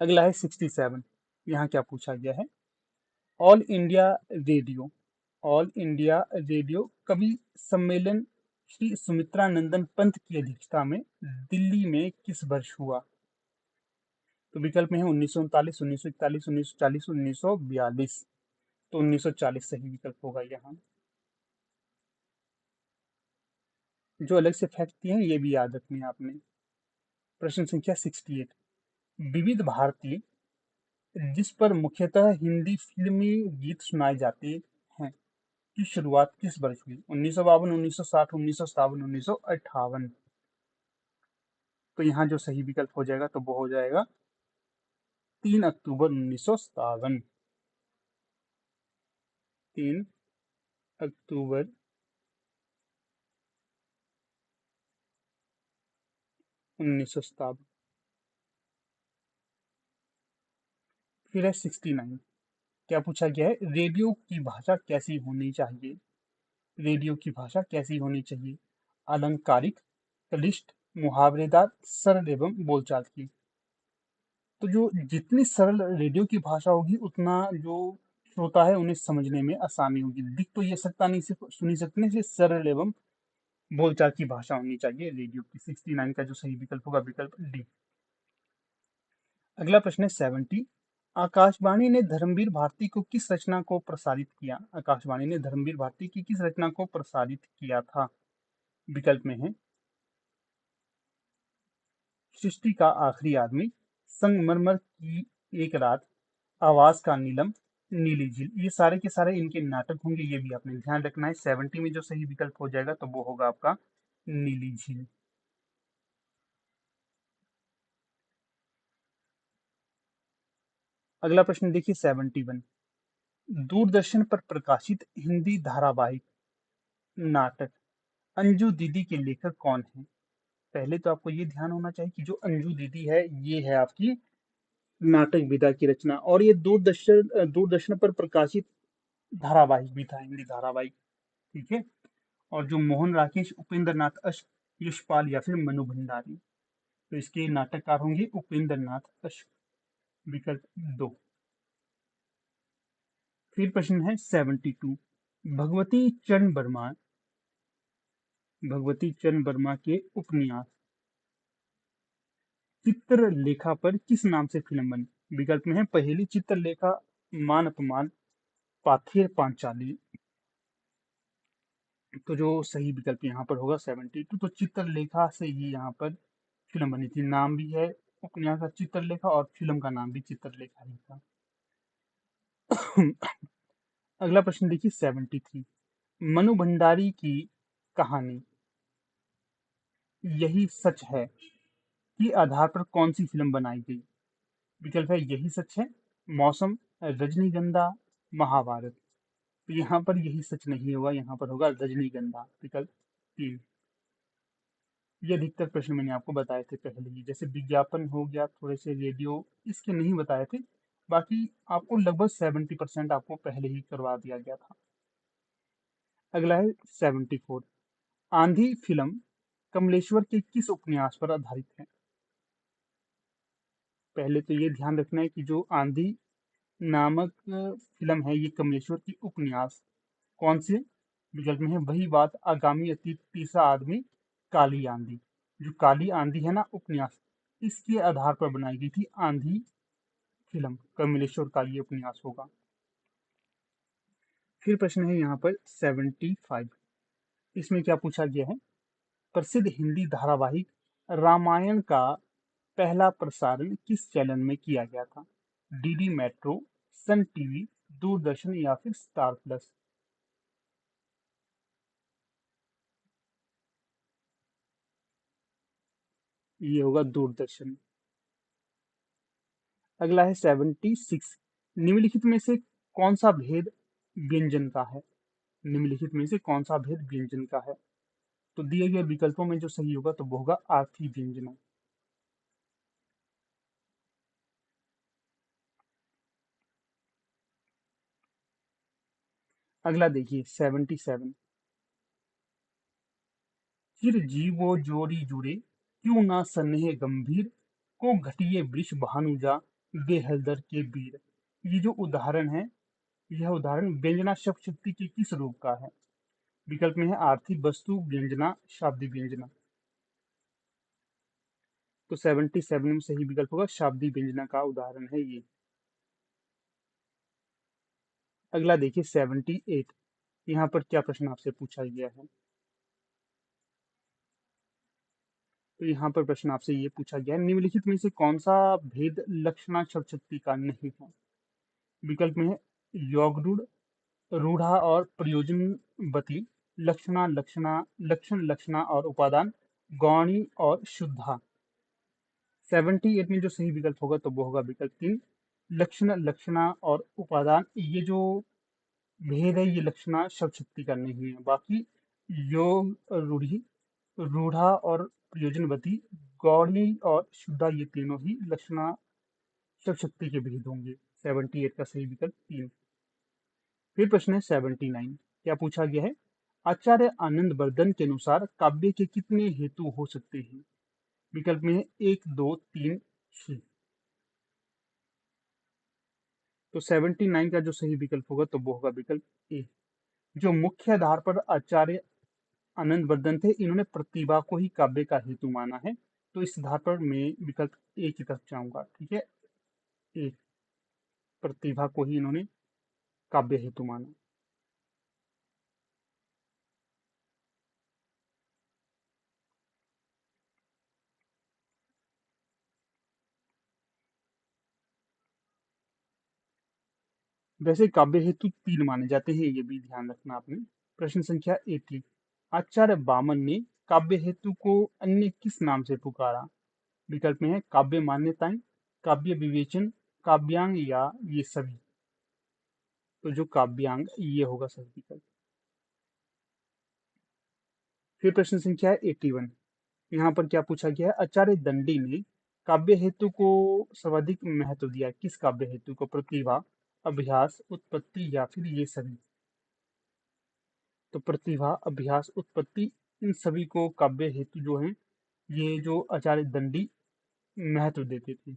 अगला है 67। यहाँ क्या पूछा गया है? All India radio, all India radio कवि सम्मेलन श्री सुमित्रानंदन पंत की अध्यक्षता में दिल्ली में किस वर्ष हुआ? तो विकल्प में है 1939, 1941, 1940, 1942। तो 1940 सही विकल्प होगा यहाँ। जो अलग से फैक्ट दिए हैं ये भी याद रखने हैं आपने। प्रश्न संख्या 68। विविध भारती, जिस पर मुख्यतः हिंदी फिल्मी गीत सुनाए जाते हैं, की शुरुआत किस वर्ष हुई? 1952, 1960, 1957, 1958। तो यहाँ जो सही विकल्प हो जाएगा तो वो हो जाएगा 3 अक्टूबर 1957। 3 अक्टूबर 1957। फिर है 69। क्या पूछा गया है? रेडियो की भाषा कैसी होनी चाहिए? रेडियो की भाषा कैसी होनी चाहिए? अलंकारिक, क्लिष्ट, मुहावरेदार, सरल एवं बोलचाल की। तो जो जितनी सरल रेडियो की भाषा होगी उतना जो श्रोता है उन्हें समझने में आसानी होगी। दिख तो ये सकता नहीं, सिर्फ सुन ही सकते नहीं, इसलिए सरल एवं बोलचाल की भाषा होनी चाहिए रेडियो की। 69 का जो सही विकल्प होगा विकल्प डी। अगला प्रश्न है 70। आकाशवाणी ने धर्मवीर भारती को किस रचना को प्रसारित किया? आकाशवाणी ने धर्मवीर भारती की किस रचना को प्रसारित किया था? विकल्प में है सृष्टि का आखिरी आदमी, संगमरमर की एक रात, आवाज का नीलम, नीली झील। ये सारे के सारे इनके नाटक होंगे, ये भी आपने ध्यान रखना है। 70 में जो सही विकल्प हो जाएगा तो वो होगा आपका नीली झील। अगला प्रश्न देखिए 71। दूरदर्शन पर प्रकाशित हिंदी धारावाहिक नाटक अंजू दीदी के लेखक कौन है? पहले तो आपको ये ध्यान होना चाहिए कि जो अंजू दीदी है ये है आपकी नाटक विधा की रचना, और ये दूरदर्शन पर प्रकाशित धारावाहिक भी था, हिंदी धारावाहिक, ठीक है। और जो मोहन राकेश, उपेंद्र नाथ अश्क, यशपाल या फिर मनु भंडारी। तो इसके नाटककार होंगे उपेंद्र नाथ अश्क, विकल्प 2। फिर प्रश्न है 72। भगवती चरण वर्मा, भगवती चरण वर्मा के उपन्यास चित्रलेखा पर किस नाम से फिल्म बनी? विकल्प में है पहेली, चित्रलेखा, मान अपमान, पाथेर पांचाली। तो जो सही विकल्प यहाँ पर होगा 72। तो चित्रलेखा से ही यहाँ पर फिल्म बनी थी। नाम भी है उपन्यास का चित्रलेखा और फिल्म का नाम भी चित्रलेखा ही था। अगला प्रश्न देखिए 73। मनु भंडारी की कहानी यही सच है के आधार पर कौन सी फिल्म बनाई गई? विकल्प है यही सच है, मौसम, रजनीगंधा, महाभारत। तो यहाँ पर यही सच नहीं होगा, यहाँ पर होगा रजनीगंधा, विकल्प 3। ये अधिकतर प्रश्न मैंने आपको बताए थे पहले ही, जैसे विज्ञापन हो गया, थोड़े से रेडियो, इसके नहीं बताए थे। बाकी आपको लगभग 70% आपको पहले ही करवा दिया गया था। अगला है 74। आंधी फिल्म कमलेश्वर के किस उपन्यास पर आधारित है? पहले तो ये ध्यान रखना है कि जो आंधी नामक फिल्म है ये कमलेश्वर की उपन्यास कौन से? विकल्प में है वही बात, आगामी अतीत, तीसरा आदमी, काली आंधी। जो काली आंधी है ना उपन्यास, इसके आधार पर बनाई गई थी आंधी फिल्म, कमलेश्वर का ये उपन्यास होगा। फिर प्रश्न है यहाँ पर 75। इसमें क्या पूछा गया है? प्रसिद्ध हिंदी धारावाहिक रामायण का पहला प्रसारण किस चैनल में किया गया था? DD metro, Sun TV, Doordarshan या फिर स्टार प्लस। ये होगा दूरदर्शन। अगला है 76। निम्नलिखित में से कौन सा भेद व्यंजन का है? निम्नलिखित में से कौन सा भेद व्यंजन का है? तो दिए गए विकल्पों में जो सही होगा तो वो होगा आर्थी व्यंजना। अगला देखिए 77। चिर जीवो जोरी जुड़े, क्यों ना सनेह गंभीर, को घटिए वृष भानुजा, बेहलदर के वीर। ये जो उदाहरण है, यह उदाहरण व्यंजना शब्द शक्ति के किस रूप का है? विकल्प में है आर्थिक वस्तु व्यंजना, शाब्दिक व्यंजना। तो 77 में सही विकल्प होगा शाब्दिक व्यंजना का उदाहरण है ये। अगला देखिए 78। यहाँ पर क्या प्रश्न आपसे पूछा गया है? तो यहाँ पर प्रश्न आपसे ये पूछा गया है, निम्नलिखित में से कौन सा भेद लक्षणा शब्द शक्ति का नहीं है? विकल्प में है योगरूढ़, रूढ़ा और प्रयोजनवती, लक्षणा लक्षणा, लक्षण लक्षणा और उपादान, गौणी और शुद्धा। 78 में जो सही विकल्प होगा तो वो होगा विकल्प 3, लक्षण लक्षणा और उपादान। ये जो भेद है ये लक्षणा शब्द शक्ति का नहीं है। बाकी योग, रूढ़ी, रूढ़ा और प्रयोजनवती, गौड़ी और शुद्धा, ये तीनों ही लक्षणा शब्द शक्ति के भेद होंगे। 78 का सही विकल्प 3। फिर प्रश्न है 79। क्या पूछा गया है? आचार्य आनंद वर्धन के अनुसार काव्य के कितने हेतु हो सकते हैं? विकल्प में है 1, 2, 3, 6। तो 79 का जो सही विकल्प होगा तो वो होगा विकल्प ए। जो मुख्य आधार पर आचार्य आनंद वर्धन थे, इन्होंने प्रतिभा को ही काव्य का हेतु माना है। तो इस आधार पर मैं विकल्प ए की तरफ जाऊंगा। ठीक है, ए, प्रतिभा को ही इन्होंने काव्य हेतु माना। वैसे काव्य हेतु 3 माने जाते हैं, ये भी ध्यान रखना आपने। प्रश्न संख्या 80। आचार्य वामन ने काव्य हेतु को अन्य किस नाम से पुकारा? विकल्प में है काव्य मान्यताएं, काव्य विवेचन, काव्यांग या ये सभी। तो जो काव्यांग ये होगा सही विकल्प। फिर प्रश्न संख्या 81। यहाँ पर क्या पूछा गया है? आचार्य दंडी ने काव्य हेतु को सर्वाधिक महत्व दिया, किस काव्य हेतु को? प्रतिभा, अभ्यास, उत्पत्ति या फिर ये सभी। तो प्रतिभा, अभ्यास, उत्पत्ति, इन सभी को काव्य हेतु जो है ये जो आचार्य दंडी महत्व देते थे।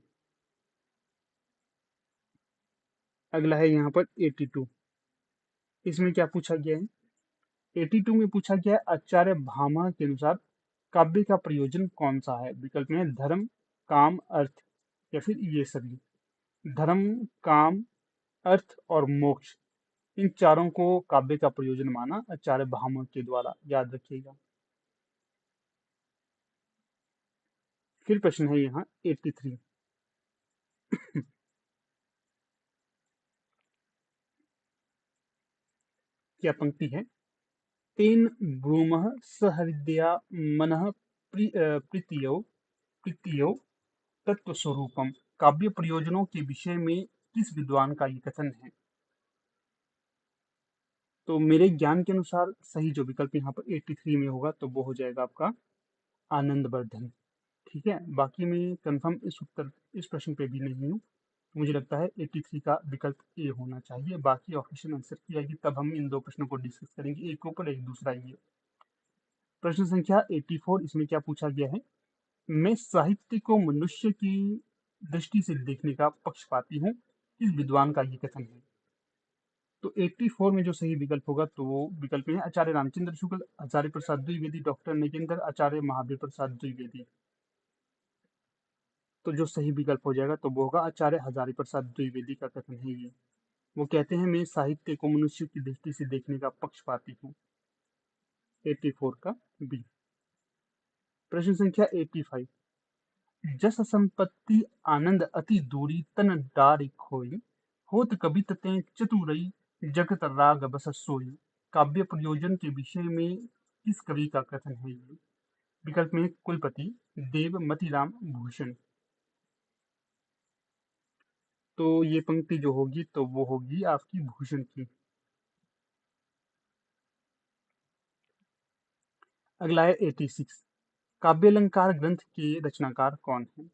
अगला है यहाँ पर 82। इसमें क्या पूछा गया है? 82 में पूछा गया है आचार्य भामा के अनुसार काव्य का प्रयोजन कौन सा है? विकल्प में है धर्म, काम, अर्थ या फिर ये सभी। धर्म, काम, अर्थ और मोक्ष, इन चारों को काव्य का प्रयोजन माना आचार्य भामा के द्वारा, याद रखिएगा। फिर प्रश्न है यहाँ 83। क्या पंक्ति है? तेन ब्रूमः सहृदया मनः प्रीतियो प्रीतियो तत्व स्वरूपम। काव्य प्रयोजनों के विषय में किस विद्वान का ये कथन है? तो मेरे ज्ञान के अनुसार सही जो विकल्प यहाँ पर 83 में होगा तो वो हो जाएगा आपका आनंद वर्धन। ठीक है, बाकी मैं कंफर्म इस प्रश्न पे भी नहीं हूँ। तो मुझे लगता है 83 का विकल्प ए होना चाहिए। बाकी ऑप्शन आंसर की जाएगी तब हम इन दो प्रश्नों को डिस्कस करेंगे, एक ऊपर एक दूसरा ये। प्रश्न संख्या 84। इसमें क्या पूछा गया है? मैं साहित्य को मनुष्य की दृष्टि से देखने का पक्षपाती हूँ, इस विद्वान का ये कथन है। तो 84 में जो सही विकल्प होगा तो वो विकल्प में है आचार्य रामचंद्र शुक्ल, आचार्य प्रसाद द्विवेदी, डॉक्टर नगेंद्र, आचार्य महावीर प्रसाद द्विवेदी। तो जो सही विकल्प हो जाएगा तो वो होगा आचार्य हजारी प्रसाद द्विवेदी का कथन है ये। वो कहते हैं मैं साहित्य को मनुष्य की दृष्टि से देखने का पक्षपाती हूँ। 84 का बी। प्रश्न संख्या 85। जस संपत्ति आनंद अति दूरी तन डारि खोई, होत कवि ततें चतुरई, जगत राग बस सोई। काव्य प्रयोजन के विषय में किस कवि का कथन है ये? विकल्प में कुलपति, देव, मतीराम, भूषण। तो ये पंक्ति जो होगी तो वो होगी आपकी भूषण की। अगला है 86। काव्यालंकार ग्रंथ के रचनाकार कौन है?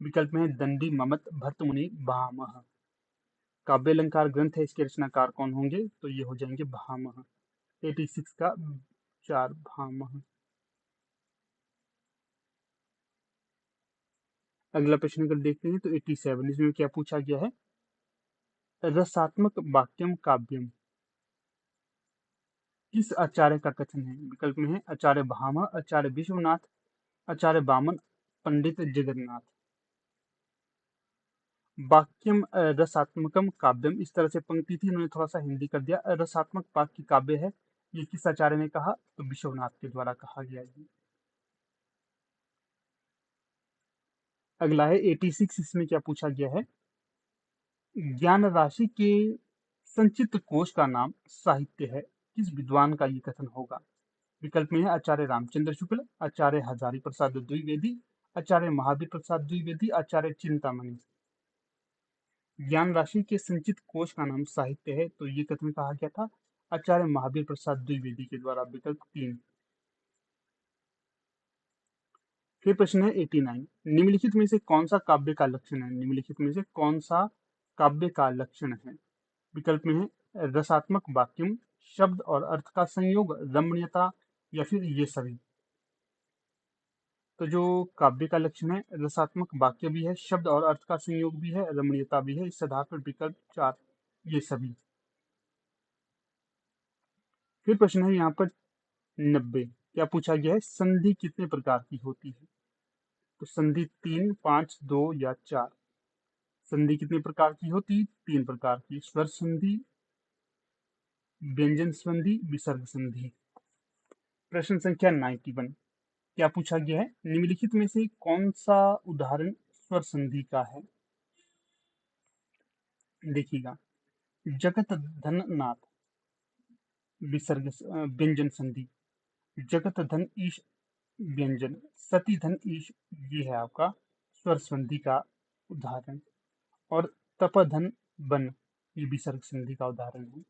विकल्प में है दंडी, ममत, भर्तमुनि, भामह। काव्यालंकार ग्रंथ है, इसके रचनाकार कौन होंगे? तो ये हो जाएंगे भामह। 86 का 4 भामह। अगला प्रश्न अगर देखते हैं तो 87, इसमें क्या पूछा गया है? रसात्मक वाक्यम काव्यम किस आचार्य का कथन है? विकल्प में है आचार्य भामह, आचार्य विश्वनाथ, आचार्य वामन, पंडित जगन्नाथ। वाक्यम रसात्मकम काव्यम, इस तरह से पंक्ति थी, उन्होंने थोड़ा सा हिंदी कर दिया। रसात्मक वाक्य काव्य है, ये किस आचार्य ने कहा? तो विश्वनाथ के द्वारा कहा गया है। अगला है 86, इसमें क्या पूछा गया है? ज्ञान राशि के संचित कोश का नाम साहित्य है, किस विद्वान का ये कथन होगा? विकल्प में है आचार्य रामचंद्र शुक्ल, आचार्य हजारी प्रसाद द्विवेदी, आचार्य महावीर प्रसाद द्विवेदी, आचार्य चिंतामणि। ज्ञान राशि के संचित कोश का नाम साहित्य है, तो ये कथन कहा गया था आचार्य महावीर प्रसाद द्विवेदी के द्वारा। विकल्प 3। फिर प्रश्न है 89। निम्नलिखित में से कौन सा काव्य का लक्षण है? निम्नलिखित में से कौन सा काव्य का लक्षण है? विकल्प में है रसात्मक वाक्यम, शब्द और अर्थ का संयोग, रमणीयता, या फिर ये सभी। तो जो काव्य का लक्षण है, रसात्मक वाक्य भी है, शब्द और अर्थ का संयोग भी है, रमणीयता भी है, इस आधार पर विकल्प 4 ये सभी। फिर प्रश्न है यहाँ पर 90। क्या पूछा गया है? संधि कितने प्रकार की होती है? तो संधि 3, 5, 2 या 4। संधि कितने प्रकार की होती? 3 प्रकार की। स्वर संधि, व्यंजन संधि, विसर्ग संधि। प्रश्न संख्या 91। क्या पूछा गया है? निम्नलिखित में से कौन सा उदाहरण स्वर संधि का है? देखिएगा, जगत धन नाथ, विसर्ग व्यंजन संधि। जगत धन ईश, व्यंजन। सती धन ईश, ये है आपका स्वर संधि का उदाहरण। और तपधन बन, ये विसर्ग संधि का उदाहरण है।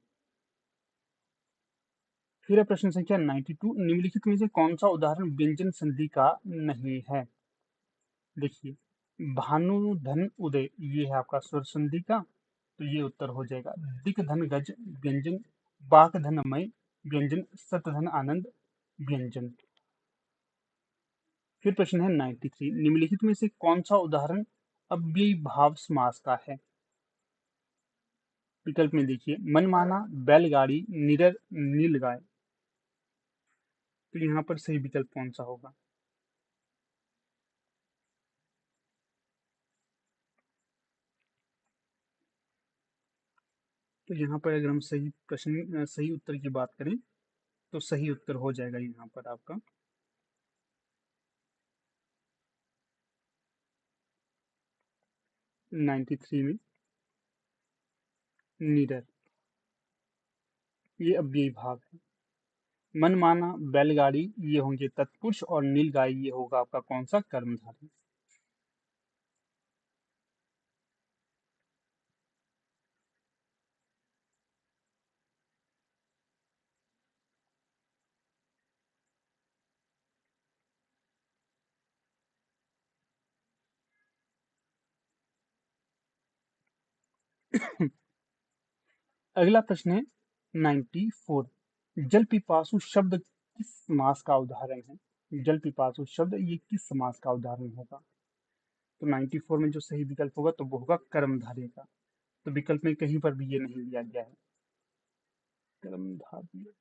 फिर है प्रश्न संख्या 92। निम्नलिखित में से कौन सा उदाहरण व्यंजन संधि का नहीं है? देखिए, भानु धन उदय, ये है आपका स्वर संधि का, तो ये उत्तर हो जाएगा। दिक धन गज, व्यंजन। बाक धन मय, व्यंजन। सत धन आनंद, व्यंजन। फिर प्रश्न है 93। निम्नलिखित में से कौन सा उदाहरण अव्ययी भाव समास का है? विकल्प में देखिए, मनमाना, बैलगाड़ी, निडर, नीलगाय। तो यहाँ पर सही विकल्प कौन सा होगा? तो यहाँ पर अगर हम सही प्रश्न सही उत्तर की बात करें तो सही उत्तर हो जाएगा यहाँ पर आपका 93 में नीडर, ये अव्ययी भाव है। मनमाना, बैलगाड़ी, ये होंगे तत्पुरुष, और नीलगाय ये होगा आपका कौन सा? कर्मधारय। अगला प्रश्न है 94। जल पिपासु शब्द किस समास का उदाहरण है? जल पिपासु शब्द ये किस समास का उदाहरण होगा? तो 94 में जो सही विकल्प होगा तो वो होगा कर्मधारय का। तो विकल्प में कहीं पर भी ये नहीं दिया गया है कर्मधारय।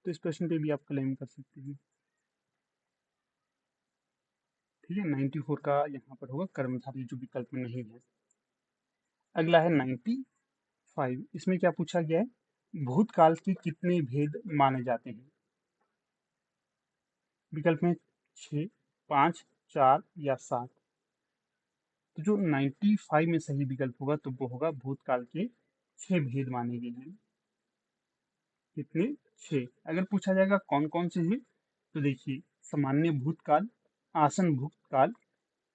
तो इस प्रश्न पे भी आप क्लेम कर सकते हैं। ठीक है, 94 का यहाँ पर होगा कर्मधारय, जो विकल्प में नहीं है। अगला है 95। इसमें क्या पूछा गया है? भूतकाल के कितने भेद माने जाते हैं? विकल्प में 6, 5, 4 या 7। तो जो 95 में सही विकल्प होगा तो वो होगा भूतकाल के 6 भेद माने गए हैं। कितने? 6। अगर पूछा जाएगा कौन कौन से हैं, तो देखिए, सामान्य भूतकाल, आसन भूतकाल,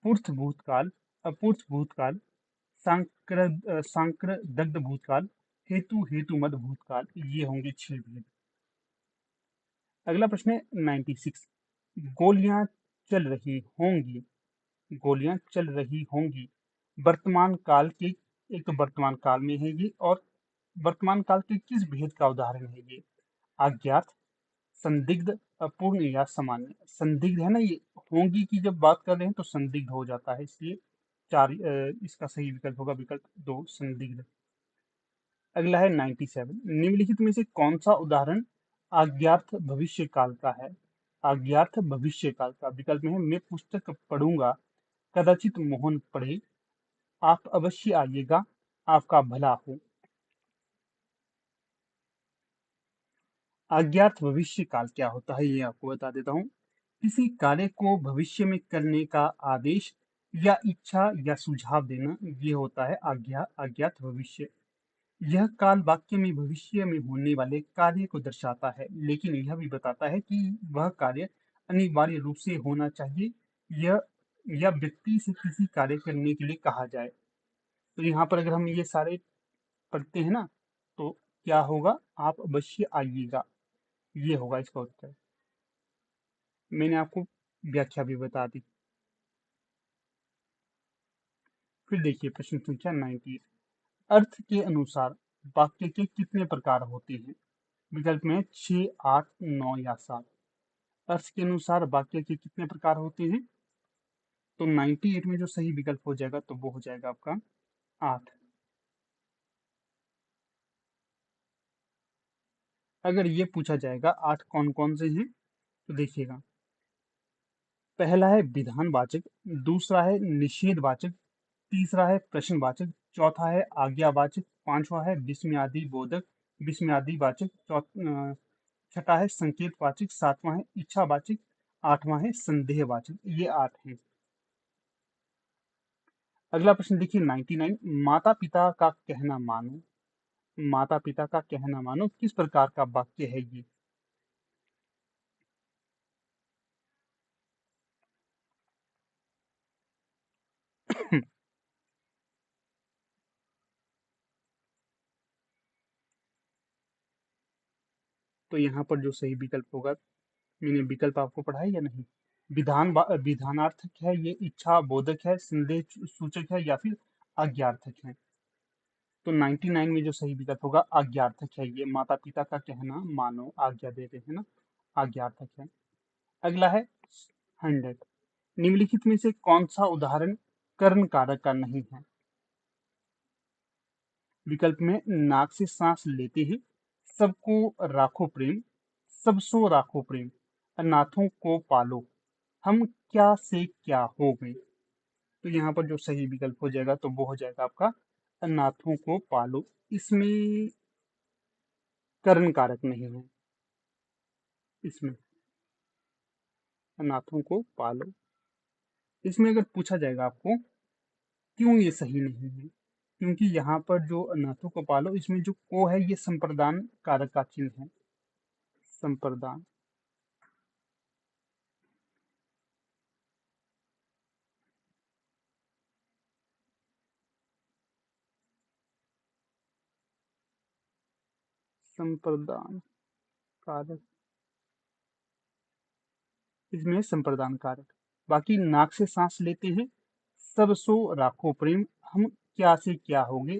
पूर्थ भूतकाल, अपूर्थ भूतकाल, सांक्र दग्ध भूतकाल, हेतु मद भूतकाल, ये होंगे 6 भेद। अगला प्रश्न है 96। गोलियां चल रही होंगी, गोलियां चल रही होंगी, वर्तमान काल के, एक तो वर्तमान काल में है ये, और वर्तमान काल के किस भेद का उदाहरण है ये? अज्ञात, संदिग्ध, अपूर्ण या सामान्य। संदिग्ध है ना ये, होंगी की जब बात कर रहे हैं तो संदिग्ध हो जाता है, इसलिए इसका सही विकल्प होगा विकल्प 2, संदिग्ध। अगला है 97। निम्नलिखित में से कौन सा उदाहरण अज्ञात भविष्य काल का है? अज्ञात भविष्य काल का विकल्प में है, मैं पुस्तक पढ़ूंगा, कदाचित मोहन पढ़े, आप अवश्य आइएगा, आपका भला हो। अज्ञात भविष्य काल क्या होता है ये आपको बता देता हूँ। किसी कार्य को भविष्य में करने का आदेश या इच्छा या सुझाव देना, ये होता है अज्ञात भविष्य। यह काल वाक्य में भविष्य में होने वाले कार्य को दर्शाता है, लेकिन यह भी बताता है कि वह कार्य अनिवार्य रूप से होना चाहिए, यह या व्यक्ति से किसी कार्य करने के लिए कहा जाए। तो यहाँ पर अगर हम ये सारे पढ़ते हैं ना, तो क्या होगा? आप अवश्य आइएगा, ये होगा इसका उत्तर। मैंने आपको व्याख्या भी बता दी। फिर देखिए प्रश्न संख्या 90। अर्थ के अनुसार वाक्य के कितने प्रकार होते हैं? विकल्प में 6, 8, 9 या 7। अर्थ के अनुसार वाक्य के कितने प्रकार होते हैं? तो 98 में जो सही विकल्प हो जाएगा तो वो हो जाएगा आपका 8। अगर ये पूछा जाएगा 8 कौन कौन से हैं, तो देखिएगा, पहला है विधानवाचक, दूसरा है निषेधवाचक, तीसरा है प्रश्नवाचक, चौथा है आज्ञावाचक, पांचवा है विस्मयादि बोधक विस्मयादि वाचक, छठा है संकेतवाचक, सातवां है इच्छावाचक, आठवां है संदेहवाचक। ये 8 हैं। अगला प्रश्न देखिए 99। माता पिता का कहना मानो, माता पिता का कहना मानो किस प्रकार का वाक्य है ये? तो यहाँ पर जो सही विकल्प होगा, मैंने विकल्प आपको पढ़ा है या नहीं? विधानार्थक है, ये इच्छा बोधक है, संदेह सूचक है, या फिर आज्ञार्थक है? तो 99 में जो सही विकल्प होगा आज्ञार्थक है, ये माता पिता का कहना मानो, आज्ञा देते हैं ना, आज्ञार्थक है। अगला है 100। निम्नलिखित में से कौन सा उदाहरण कर्ण कारक का नहीं है? विकल्प में नाक से सांस लेते हैं, सबको राखो प्रेम, सब सो राखो प्रेम, अनाथों को पालो, हम क्या से क्या हो गए। तो यहाँ पर जो सही विकल्प हो जाएगा तो वो हो जाएगा आपका अनाथों को पालो। इसमें कर्ण कारक नहीं है, इसमें अनाथों को पालो। इसमें अगर पूछा जाएगा आपको क्यों ये सही नहीं है, क्योंकि यहाँ पर जो अनाथों को पालो, इसमें जो को है ये संप्रदान कारक का चिन्ह है, संप्रदान। संप्रदान कारक, इसमें संप्रदान कारक। बाकी नाक से सांस लेते हैं, सब सो राखो प्रेम, हम क्या से क्या होंगे,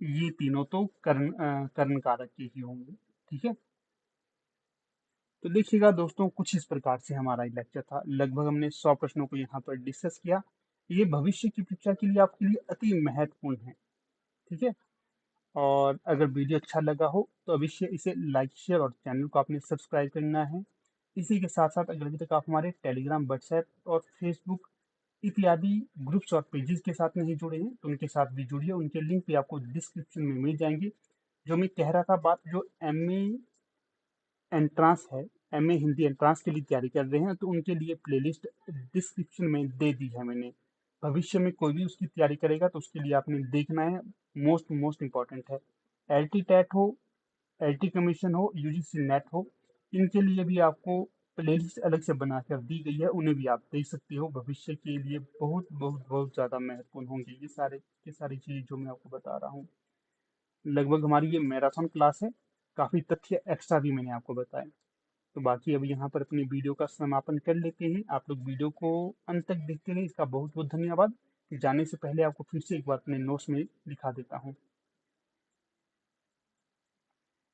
ये तीनों तो कर्ण कारक के ही होंगे। ठीक है। तो देखिएगा दोस्तों, कुछ इस प्रकार से हमारा ये लेक्चर था। लगभग हमने 100 प्रश्नों को यहाँ पर डिस्कस किया। ये भविष्य की परीक्षा के लिए आपके लिए अति महत्वपूर्ण है। ठीक है। और अगर वीडियो अच्छा लगा हो तो अवश्य इसे लाइक शेयर और चैनल को आपने सब्सक्राइब करना है। इसी के साथ साथ अगर अभी तक आप हमारे टेलीग्राम, व्हाट्सएप और फेसबुक इत्यादि ग्रुप्स और पेजेस के साथ नहीं जुड़े हैं तो उनके साथ भी जुड़िए। उनके लिंक भी आपको डिस्क्रिप्शन में मिल जाएंगे। जो मैं कह रहा था बात, जो एमए एंट्रांस है, एमए हिंदी एंट्रांस के लिए तैयारी कर रहे हैं, तो उनके लिए प्लेलिस्ट डिस्क्रिप्शन में दे दी है मैंने। भविष्य में कोई भी उसकी तैयारी करेगा तो उसके लिए आपने देखना है, मोस्ट मोस्ट इम्पॉर्टेंट है। एल टेट हो, एल कमीशन हो, यूजीसी नेट हो, इनके लिए भी आपको प्लेलिस्ट अलग से बनाकर दी गई है, उन्हें भी आप देख सकते हो। भविष्य के लिए बहुत बहुत बहुत ज़्यादा महत्वपूर्ण होंगे ये सारी चीज़ जो मैं आपको बता रहा हूँ। लगभग हमारी ये मैराथन क्लास है, काफ़ी तथ्य एक्स्ट्रा भी मैंने आपको बताए। तो बाकी अब यहाँ पर अपनी वीडियो का समापन कर लेते हैं। आप लोग वीडियो को अंत तक देखते रहे, इसका बहुत बहुत धन्यवाद। जाने से पहले आपको फिर से एक बार अपने नोट्स में लिखा देता हूँ।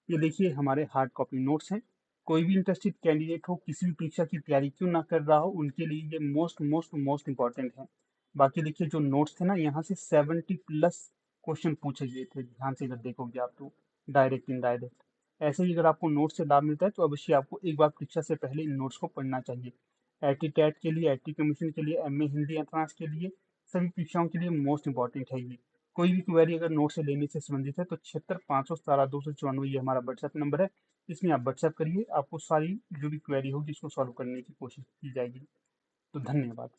ये देखिए हमारे हार्ड कॉपी नोट्स हैं। कोई भी इंटरेस्टेड कैंडिडेट हो, किसी भी परीक्षा की तैयारी क्यों ना कर रहा हो, उनके लिए ये मोस्ट मोस्ट मोस्ट इंपॉर्टेंट है। बाकी देखिए जो नोट्स थे ना, यहाँ से 70+ क्वेश्चन पूछे गए थे, ध्यान से अगर देखोगे आप तो, डायरेक्ट इनडायरेक्ट। ऐसे ही अगर आपको नोट्स से लाभ मिलता है तो अवश्य आपको एक बार परीक्षा से पहले इन नोट्स को पढ़ना चाहिए। एटी टेट के लिए, एटी कमीशन के लिए, एमए हिंदी एंट्रांस के लिए, सभी परीक्षाओं के लिए मोस्ट इंपॉर्टेंट है ये। कोई भी क्वेरी अगर नोट से लेने से संबंधित है तो 76 517 294 ये हमारा व्हाट्सएप नंबर है। इसमें आप व्हाट्सएप करिए, आपको सारी जो भी क्वेरी होगी इसको सॉल्व करने की कोशिश की जाएगी। तो धन्यवाद।